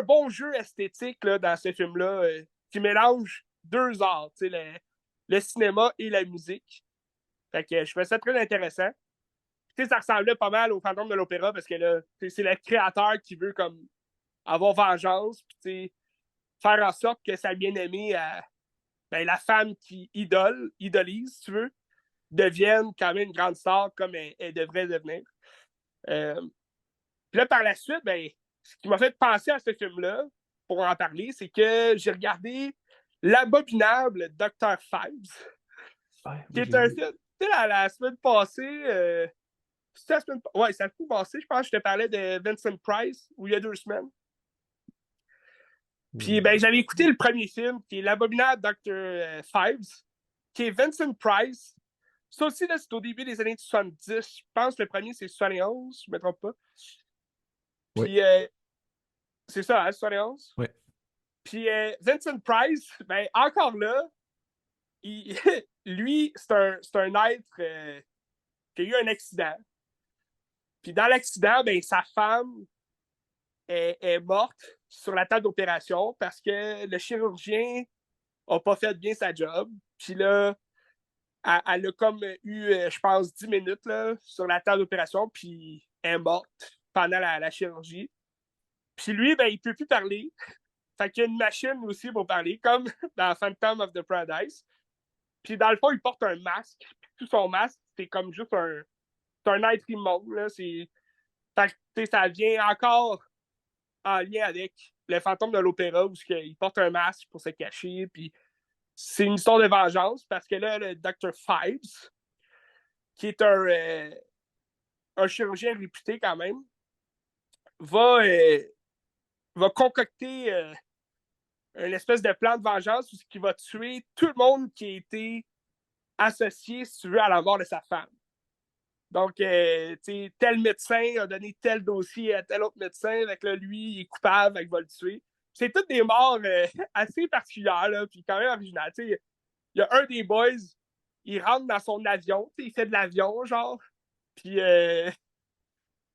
S1: bon jeu esthétique là, dans ce film-là qui mélange deux arts, tu sais, le cinéma et la musique. Fait que je trouvais ça très intéressant. Tu sais, ça ressemblait pas mal au Fantôme de l'Opéra parce que là, c'est le créateur qui veut comme avoir vengeance, puis tu sais, faire en sorte que sa bien-aimée, la femme qui idolise, si tu veux, devienne quand même une grande star comme elle devrait devenir. Euh, Puis là, par la suite, ce qui m'a fait penser à ce film-là, pour en parler, c'est que j'ai regardé L'abominable Dr. Fives,
S2: ouais,
S1: qui
S2: moi, je
S1: est
S2: l'ai
S1: un
S2: vu.
S1: film. Tu sais, la semaine passée, c'était la semaine. Ouais, ça fait passée, je pense que je te parlais de Vincent Price, ou il y a 2 semaines. Puis j'avais écouté le premier film, qui est L'abominable Dr. Fives, qui est Vincent Price. Ça aussi, là, c'est au début des années 70. Je pense que le premier, c'est 71, je ne me trompe pas.
S2: Oui,
S1: Puis c'est ça, hein, 71.
S2: oui.
S1: Puis Vincent Price, encore là, il, lui, c'est un être qui a eu un accident. Puis dans l'accident, sa femme est morte sur la table d'opération parce que le chirurgien n'a pas fait bien sa job. Puis là, elle a comme eu, je pense, 10 minutes là, sur la table d'opération, puis elle est morte pendant la chirurgie. Puis lui, il ne peut plus parler. Fait qu'il y a une machine aussi pour parler, comme dans Phantom of the Paradise. Puis dans le fond, il porte un masque. Puis tout son masque, c'est comme juste c'est un être immonde. Là. Fait que, ça vient encore en lien avec le fantôme de l'opéra où il porte un masque pour se cacher. Puis c'est une histoire de vengeance parce que là, le Dr. Fives, qui est un chirurgien réputé quand même, va, euh, va concocter une espèce de plan de vengeance où il va tuer tout le monde qui a été associé, si tu veux, à la mort de sa femme. Donc, tel médecin a donné tel dossier à tel autre médecin, avec là, lui, il est coupable, il va le tuer. C'est toutes des morts assez particulières, là, puis quand même originales. Il y a un des boys, il rentre dans son avion, il fait de l'avion, genre, puis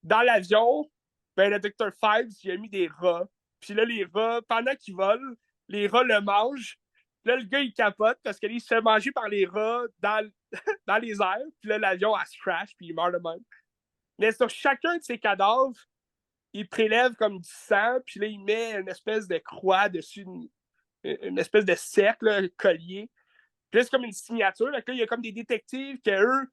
S1: dans l'avion, ben, le Dr. Fives, il a mis des rats. Puis là, les rats, pendant qu'ils volent, les rats le mangent. Là, le gars, il capote parce qu'il se fait manger par les rats dans les airs. Puis là, l'avion, elle se crash, puis il meurt de même. Mais sur chacun de ses cadavres, il prélève comme du sang, puis là, il met une espèce de croix dessus, une espèce de cercle, là, un collier. Puis là, c'est comme une signature. Là, il y a comme des détectives qui, eux,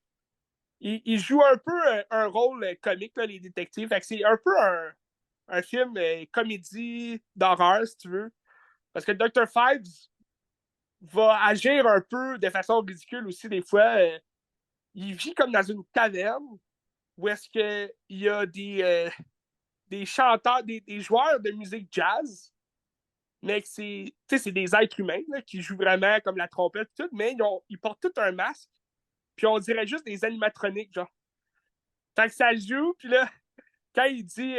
S1: ils jouent un peu un rôle comique, là, les détectives. Fait que c'est un peu un film comédie d'horreur, si tu veux. Parce que Dr. Fives va agir un peu de façon ridicule aussi, des fois. Il vit comme dans une taverne où est-ce qu'il y a des chanteurs, des joueurs de musique jazz, mais que c'est des êtres humains là, qui jouent vraiment comme la trompette, tout, mais ils portent tout un masque, puis on dirait juste des animatroniques, genre. Fait que ça joue, puis là, quand il dit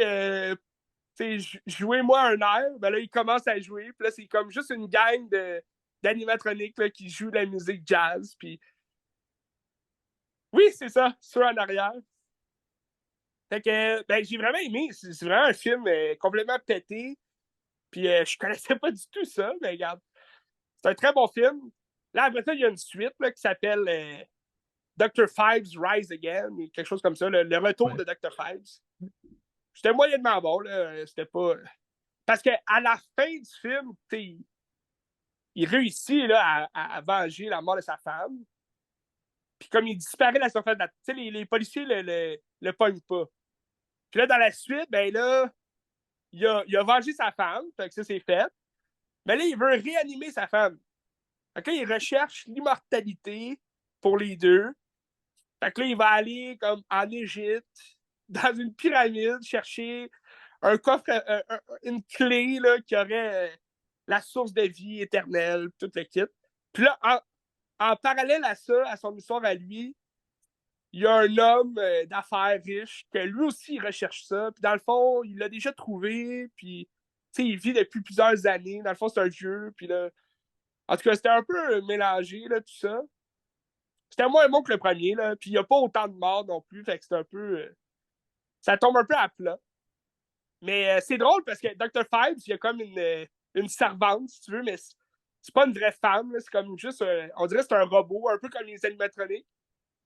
S1: jouez-moi un air, ben là, il commence à jouer, puis là, c'est comme juste une gang d'animatroniques là, qui jouent de la musique jazz, puis oui, c'est ça, ceux en arrière. Fait que, ben, j'ai vraiment aimé. C'est vraiment un film complètement pété. Puis je connaissais pas du tout ça, mais regarde. C'est un très bon film. Là, après ça, il y a une suite là, qui s'appelle Dr. Fives Rise Again, quelque chose comme ça, le retour
S2: Ouais.
S1: de Dr. Fives. C'était moyennement bon, là. C'était pas. Parce qu'à la fin du film, il réussit là, à venger la mort de sa femme. Puis comme il disparaît de la surface de la. Tu sais, les policiers le pognent pas. Puis là, dans la suite, ben là, il a vengé sa femme, fait que ça, c'est fait. Mais là, il veut réanimer sa femme. Fait que là, il recherche l'immortalité pour les deux. Fait que là, il va aller comme en Égypte, dans une pyramide, chercher un coffre, une clé là, qui aurait la source de vie éternelle, tout le kit. Puis là, en parallèle à ça, à son histoire à lui, il y a un homme d'affaires riche que lui aussi il recherche ça. Puis dans le fond, il l'a déjà trouvé. Puis il vit depuis plusieurs années. Dans le fond, c'est un vieux. Puis là, en tout cas, c'était un peu mélangé, là, tout ça. C'était moins bon que le premier, là. Puis il n'y a pas autant de morts non plus. Fait que c'est un peu. Ça tombe un peu à plat. Mais c'est drôle parce que Dr. Fives, il y a comme une servante, si tu veux, mais c'est pas une vraie femme. C'est comme juste. On dirait que c'est un robot, un peu comme les animatroniques.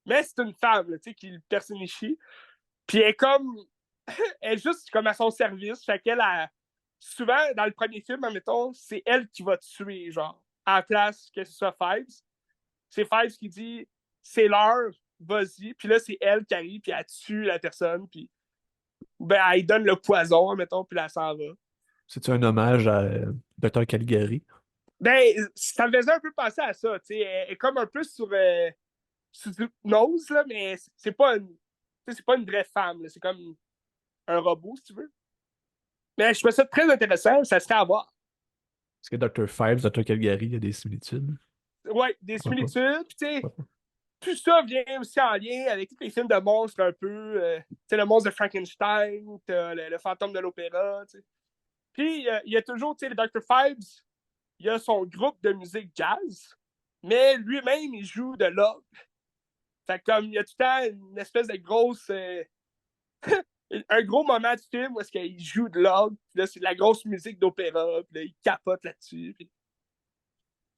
S1: Mais c'est une femme, tu sais, qui le personnifie. Puis elle est comme. Elle est juste comme à son service. Fait qu'elle a. Souvent, dans le premier film, admettons, c'est elle qui va tuer, genre, à la place que ce soit Fives. C'est Fives qui dit c'est l'heure, vas-y. Puis là, c'est elle qui arrive, puis elle tue la personne, puis ben, elle donne le poison, mettons, puis là, elle s'en va.
S2: C'est-tu un hommage à Dr. Caligari?
S1: Ben, ça me faisait un peu penser à ça, tu sais. Elle est comme un peu sur hypnose, là, mais c'est pas une vraie femme, là. C'est comme un robot, si tu veux. Mais je trouve ça très intéressant, ça serait à voir.
S2: Est-ce que Dr. Fives, Dr. Caligari, il y a des similitudes?
S1: Ouais, des
S2: Pourquoi pas?
S1: similitudes, puis tu sais,
S2: Pourquoi pas?
S1: tout ça vient aussi en lien avec tous les films de monstres un peu. Tu sais, le monstre de Frankenstein, le fantôme de l'opéra, tu sais. Puis, il y a toujours, tu sais, le Dr. Fives, il a son groupe de musique jazz, mais lui-même, il joue de l'orgue. Fait que comme il y a tout le temps une espèce de grosse. Un gros moment du film où est-ce qu'il joue de l'orgue, puis là, c'est de la grosse musique d'opéra, puis là, il capote là-dessus. Puis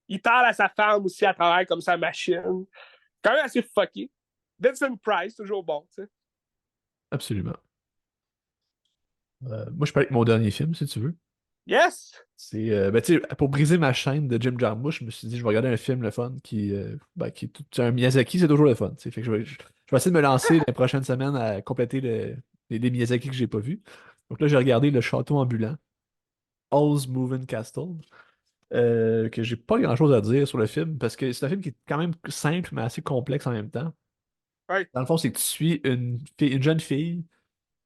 S1: il parle à sa femme aussi à travers comme sa machine. Quand même assez fucké. Vincent Price, toujours bon, tu sais.
S2: Absolument. Moi, je peux aller avec mon dernier film, si tu veux.
S1: Yes!
S2: C'est, ben, tu sais, pour briser ma chaîne de Jim Jarmusch, je me suis dit, je vais regarder un film, le fun, qui est un Miyazaki, c'est toujours le fun. Tu sais. Fait que je vais essayer de me lancer les prochaines semaines à compléter les Miyazaki que j'ai pas vus. Donc là, j'ai regardé Le Château ambulant, Oz Moving Castle, que j'ai pas grand-chose à dire sur le film, parce que c'est un film qui est quand même simple, mais assez complexe en même temps.
S1: Ouais.
S2: Dans le fond, c'est que tu suis une jeune fille,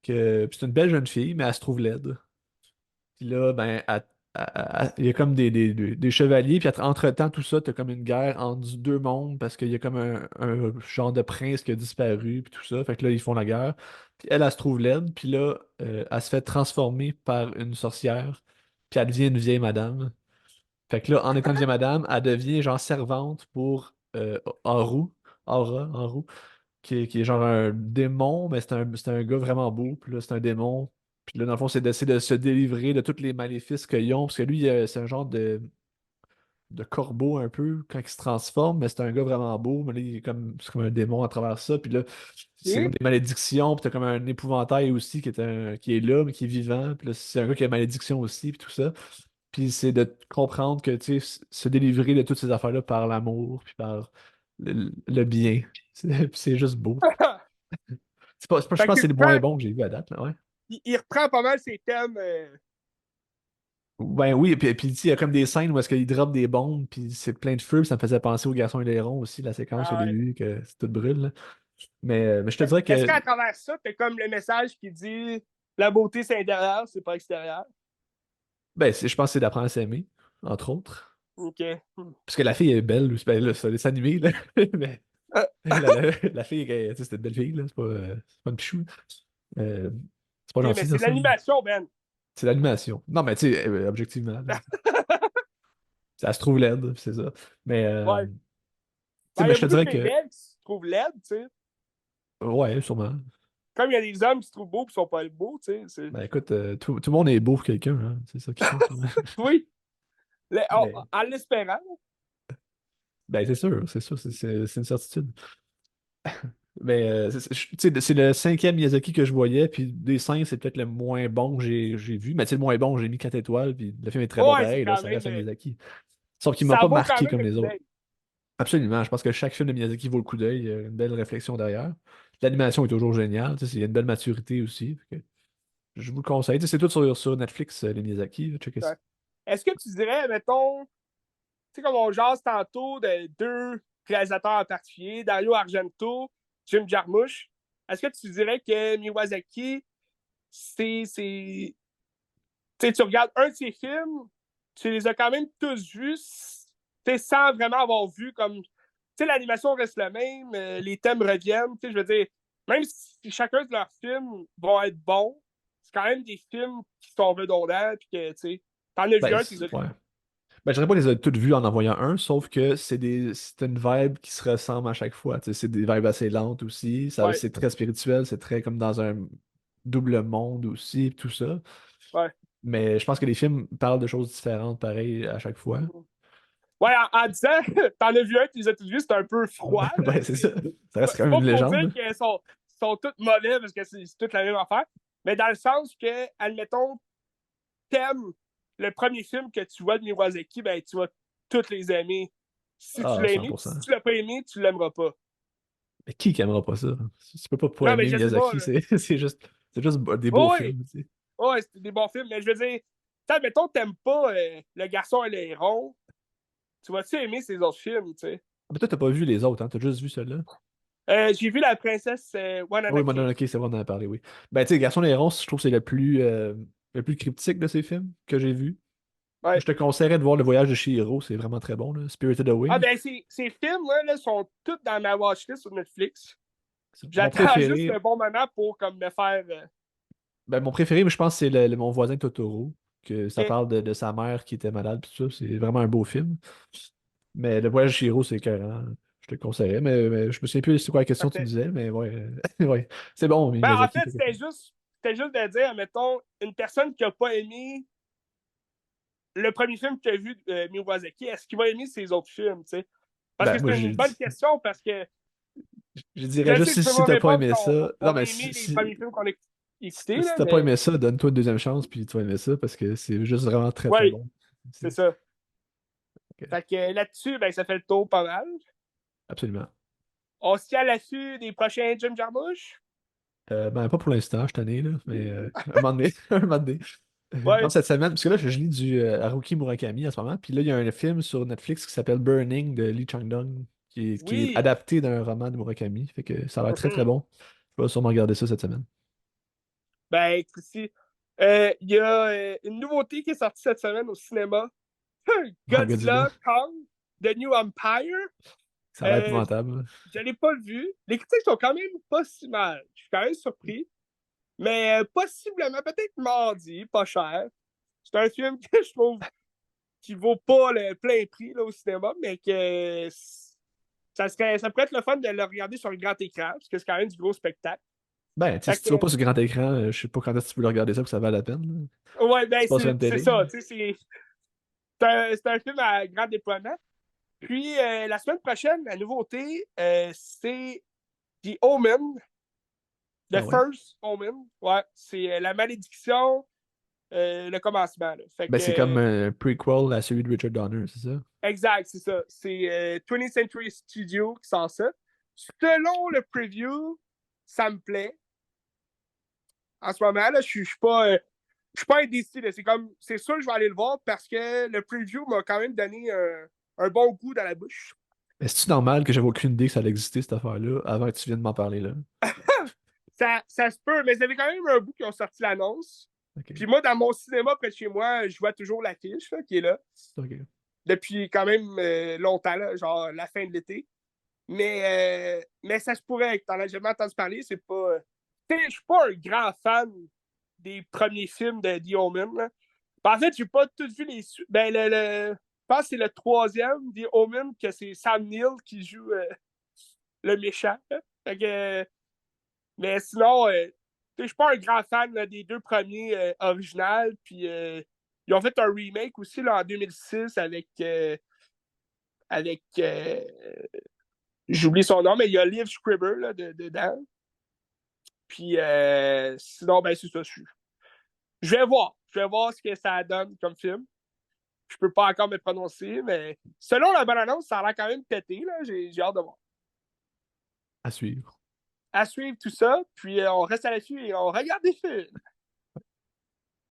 S2: puis c'est une belle jeune fille, mais elle se trouve laide. Puis là, ben, il y a comme des chevaliers, puis entre-temps, tout ça, t'as comme une guerre entre deux mondes, parce qu'il y a comme un genre de prince qui a disparu, puis tout ça. Fait que là, ils font la guerre. Puis elle se trouve laide, puis là, elle se fait transformer par une sorcière, puis elle devient une vieille madame. Fait que là, en étant une vieille madame, elle devient genre servante pour Haru, Aura, Haru, qui est genre un démon, mais c'est un gars vraiment beau, puis là, c'est un démon. Puis là, dans le fond, c'est d'essayer de se délivrer de tous les maléfices qu'ils ont, parce que lui, c'est un genre de corbeau un peu quand il se transforme, mais c'est un gars vraiment beau, mais là, c'est comme un démon à travers ça, puis là, c'est comme
S1: Ok?
S2: des malédictions, puis t'as comme un épouvantail aussi qui est là, mais qui est vivant, puis là, c'est un gars qui a une malédiction aussi, puis tout ça. Puis c'est de comprendre que, tu sais, se délivrer de toutes ces affaires-là par l'amour, puis par le bien. C'est juste beau. Je
S1: Fait
S2: pense que
S1: qu'il
S2: c'est les moins
S1: reprend,
S2: bons que j'ai vus à date, là, ouais.
S1: il reprend pas mal ses thèmes.
S2: Ben oui, puis tu sais, il y a comme des scènes où est-ce qu'il drop des bombes, puis c'est plein de feu, puis ça me faisait penser au Garçon et l'Héron aussi, la séquence au
S1: Ah ouais.
S2: début, que tout brûle, là. Mais je te dirais
S1: Est-ce
S2: que,
S1: qu'à travers ça, t'as comme le message qui dit la beauté, c'est intérieur, c'est pas extérieur?
S2: ben, je pense que c'est d'apprendre à s'aimer, entre autres.
S1: Ok.
S2: Parce que la fille est belle, ben là, c'est un dessin animé, là. Mais la fille, tu sais, c'est une belle fille, là, c'est pas une pichou. Euh, c'est pas
S1: Ok, mais
S2: gentil,
S1: c'est
S2: dire
S1: de
S2: ça.
S1: l'animation, Ben.
S2: C'est l'animation. Non, mais tu sais, objectivement, là, ça se trouve laide, c'est ça. Mais,
S1: Ouais.
S2: tu sais,
S1: Ben, il y
S2: mais
S1: a
S2: je te
S1: beaucoup de
S2: dirais
S1: filles
S2: que,
S1: belles qui se trouvent laides, tu sais.
S2: ouais, sûrement.
S1: Comme il y a des hommes qui se trouvent beaux et qui sont pas beaux, tu sais.
S2: Ben écoute, tout le monde est beau pour quelqu'un, hein. C'est ça qui compte, hein.
S1: Oui,
S2: Mais,
S1: en l'espérant.
S2: ben c'est sûr, c'est une certitude. Mais, tu sais, c'est le cinquième Miyazaki que je voyais, puis des cinq, c'est peut-être le moins bon que j'ai vu. Mais tu sais, le moins bon, j'ai mis 4 étoiles, puis le film est très bon
S1: Ouais, c'est
S2: pareil, là,
S1: quand
S2: ça
S1: même.
S2: reste un Miyazaki. Sauf qu'il m'a
S1: Ça
S2: pas
S1: vaut quand
S2: marqué
S1: même
S2: comme
S1: le
S2: les
S1: coup
S2: autres.
S1: d'œil.
S2: Absolument, je pense que chaque film de Miyazaki vaut le coup d'œil, il y a une belle réflexion derrière. L'animation est toujours géniale, tu sais, il y a une belle maturité aussi. Fait que je vous le conseille. Tu sais, c'est tout sur Netflix, les Miyazaki, checkez ça.
S1: Ouais. Est-ce que tu dirais, mettons, tu sais, comme on jase tantôt de deux réalisateurs en particulier, Dario Argento, Jim Jarmusch, est-ce que tu dirais que Miyazaki, c'est tu sais, tu regardes un de ses films, tu les as quand même tous vus, tu sais, sans vraiment avoir vu comme. Tu sais, l'animation reste la même, les thèmes reviennent. Tu sais, je veux dire, même si chacun de leurs films vont être bons, c'est quand même des films qui sont redondants, puis que, tu sais, t'en as vu
S2: Ben,
S1: un, tu les as tous
S2: ouais.
S1: vus.
S2: Ben, je dirais pas les avoir toutes vues en envoyant un, sauf que c'est une vibe qui se ressemble à chaque fois. Tu sais, c'est des vibes assez lentes aussi.
S1: Ouais,
S2: C'est très spirituel, c'est très comme dans un double monde aussi, tout ça.
S1: ouais.
S2: Mais je pense que les films parlent de choses différentes, pareil, à chaque fois.
S1: Mhm. Ouais, en disant, t'en as vu un, tu les as tous vus, c'est un peu froid, là.
S2: Ben, c'est ça. Ça reste quand
S1: C'est
S2: même
S1: pas
S2: une
S1: pour dire
S2: légende.
S1: qu'elles sont toutes mauvais parce que c'est toute la même affaire, mais dans le sens que, admettons, t'aimes le premier film que tu vois de Miyazaki, ben tu vas tous les aimer. Si tu
S2: Ah,
S1: l'as aimé, puis si
S2: 100%.
S1: tu l'as pas aimé, tu l'aimeras pas.
S2: Mais qui aimera pas ça? Tu peux pas
S1: Non, mais
S2: aimer
S1: je sais pas,
S2: Miyazaki,
S1: là.
S2: c'est juste des beaux
S1: Oh, oui,
S2: films, tu sais.
S1: oh, ouais, c'est des bons films, mais je veux dire, mettons, t'aimes pas Le Garçon et le Héron, tu vas-tu aimer ces autres films, tu sais?
S2: Mais toi, t'as pas vu les autres, hein? T'as juste vu celle-là.
S1: J'ai vu La Princesse
S2: Ah oui,
S1: Mononoke.
S2: Mononoke, c'est vrai, on en a parlé, oui. Ben, tu sais, Garçon et Héron, je trouve que c'est le plus cryptique de ces films que j'ai vu.
S1: Ouais.
S2: Je te conseillerais de voir Le Voyage de Chihiro, c'est vraiment très bon, là. Spirited
S1: Ah,
S2: Away.
S1: ben, ces films-là là, sont tous dans ma watchlist sur Netflix.
S2: Mon
S1: J'attends juste
S2: préféré,
S1: le bon moment pour comme me faire.
S2: mon préféré, mais je pense que c'est Mon voisin Totoro, que ça
S1: Ok.
S2: parle de sa mère qui était malade, puis tout ça. C'est vraiment un beau film. Mais Le Voyage de Chihiro, c'est écœurant. Je te le conseillerais, mais je me souviens plus c'est quoi la question que tu me
S1: Parfait.
S2: disais, mais ouais, ouais. C'est bon,
S1: Ben, en
S2: Miyazaki
S1: fait,
S2: fait quelque chose.
S1: c'était juste de dire, mettons, une personne qui n'a pas aimé le premier film que tu as vu de Miyazaki, est-ce qu'il va aimer ses autres films, tu sais? Parce
S2: Ben,
S1: que
S2: moi,
S1: c'est une bonne question, parce que
S2: je dirais
S1: je
S2: juste
S1: sais que tu peux
S2: si
S1: pas
S2: t'as pas
S1: répondre
S2: aimé
S1: parce
S2: ça.
S1: qu'on
S2: Non,
S1: a
S2: mais
S1: aimé les premiers films qu'on a écoutés,
S2: si
S1: là,
S2: t'as pas
S1: mais
S2: aimé ça, donne-toi une deuxième chance, puis tu vas aimer ça, parce que c'est juste vraiment très, très
S1: oui,
S2: bon.
S1: c'est
S2: C'est-
S1: ça.
S2: ok.
S1: Fait que là-dessus, ben, ça fait le tour pas mal.
S2: Absolument.
S1: On se tient à l'affût des prochains Jim Jarmusch.
S2: Ben, pas pour l'instant, je t'en ai, là, mais un moment donné, un moment donné. Non,
S1: Ouais,
S2: cette semaine, parce que là, je lis du Haruki Murakami en ce moment, puis là, il y a un film sur Netflix qui s'appelle Burning de Lee Chang-dong, qui est
S1: oui.
S2: adapté d'un roman de Murakami, fait que ça a l'air très, très
S1: Mhm.
S2: bon. Je vais sûrement regarder ça cette semaine.
S1: Ben, ici, il y a une nouveauté qui est sortie cette semaine au cinéma.
S2: Ah, Godzilla,
S1: Godzilla Kong, The New Empire.
S2: ça a l'air
S1: Euh,
S2: épouvantable.
S1: je ne l'ai pas vu. Les critiques sont quand même pas si mal. Je suis quand même surpris. Mais possiblement, peut-être mardi, pas cher. C'est un film que je trouve qui vaut pas le plein prix là, au cinéma, mais que Ça pourrait être le fun de le regarder sur le grand écran, parce que c'est quand même du gros spectacle.
S2: Ben, tu sais,
S1: Fait
S2: si tu vas
S1: que,
S2: pas sur grand écran, je sais pas quand est-ce que tu peux le regarder ça que ça vaut la peine, là.
S1: ouais, ben,
S2: C'est pas sur une
S1: c'est
S2: télé.
S1: ça, tu sais, c'est un film à grand déploiement. Puis, la semaine prochaine, la nouveauté, c'est The Omen, The
S2: Ah ouais?
S1: First Omen. Ouais, c'est la malédiction, le commencement. Là. Fait
S2: Ben,
S1: que,
S2: c'est comme un prequel à celui de Richard Donner, c'est ça?
S1: exact, c'est ça. C'est 20th Century Studio qui sort ça. Selon le preview, ça me plaît. En ce moment, là, je suis pas indécis. C'est sûr que je vais aller le voir parce que le preview m'a quand même donné un bon goût dans la bouche.
S2: Est-ce normal que j'avais aucune idée que ça allait exister, cette affaire-là, avant que tu viennes m'en parler, là?
S1: Ça se peut, mais ça fait quand même un bout qu'ils ont sorti l'annonce.
S2: Ok.
S1: Puis moi, dans mon cinéma près de chez moi, je vois toujours l'affiche là, qui est là
S2: Ok.
S1: depuis quand même longtemps, là, genre la fin de l'été. Mais ça se pourrait que t'en as jamais entendu parler. C'est pas. Je suis pas un grand fan des premiers films de The Omen. Là. En fait, j'ai pas tout vu les. Ben, je pense que c'est le troisième, The Omen, que c'est Sam Neill qui joue le méchant. Là. Fait que, mais sinon, je suis pas un grand fan là, des deux premiers originales. Puis ils ont fait un remake aussi là, en 2006 avec j'oublie son nom, mais il y a Liv Scriber là, dedans. Puis sinon, ben c'est ça. Je vais voir. Je vais voir ce que ça donne comme film. Je peux pas encore me prononcer, mais selon la bonne annonce, ça a l'air quand même pété. Là. J'ai hâte de voir.
S2: À suivre.
S1: À suivre tout ça, puis on reste à l'affût et on regarde des films.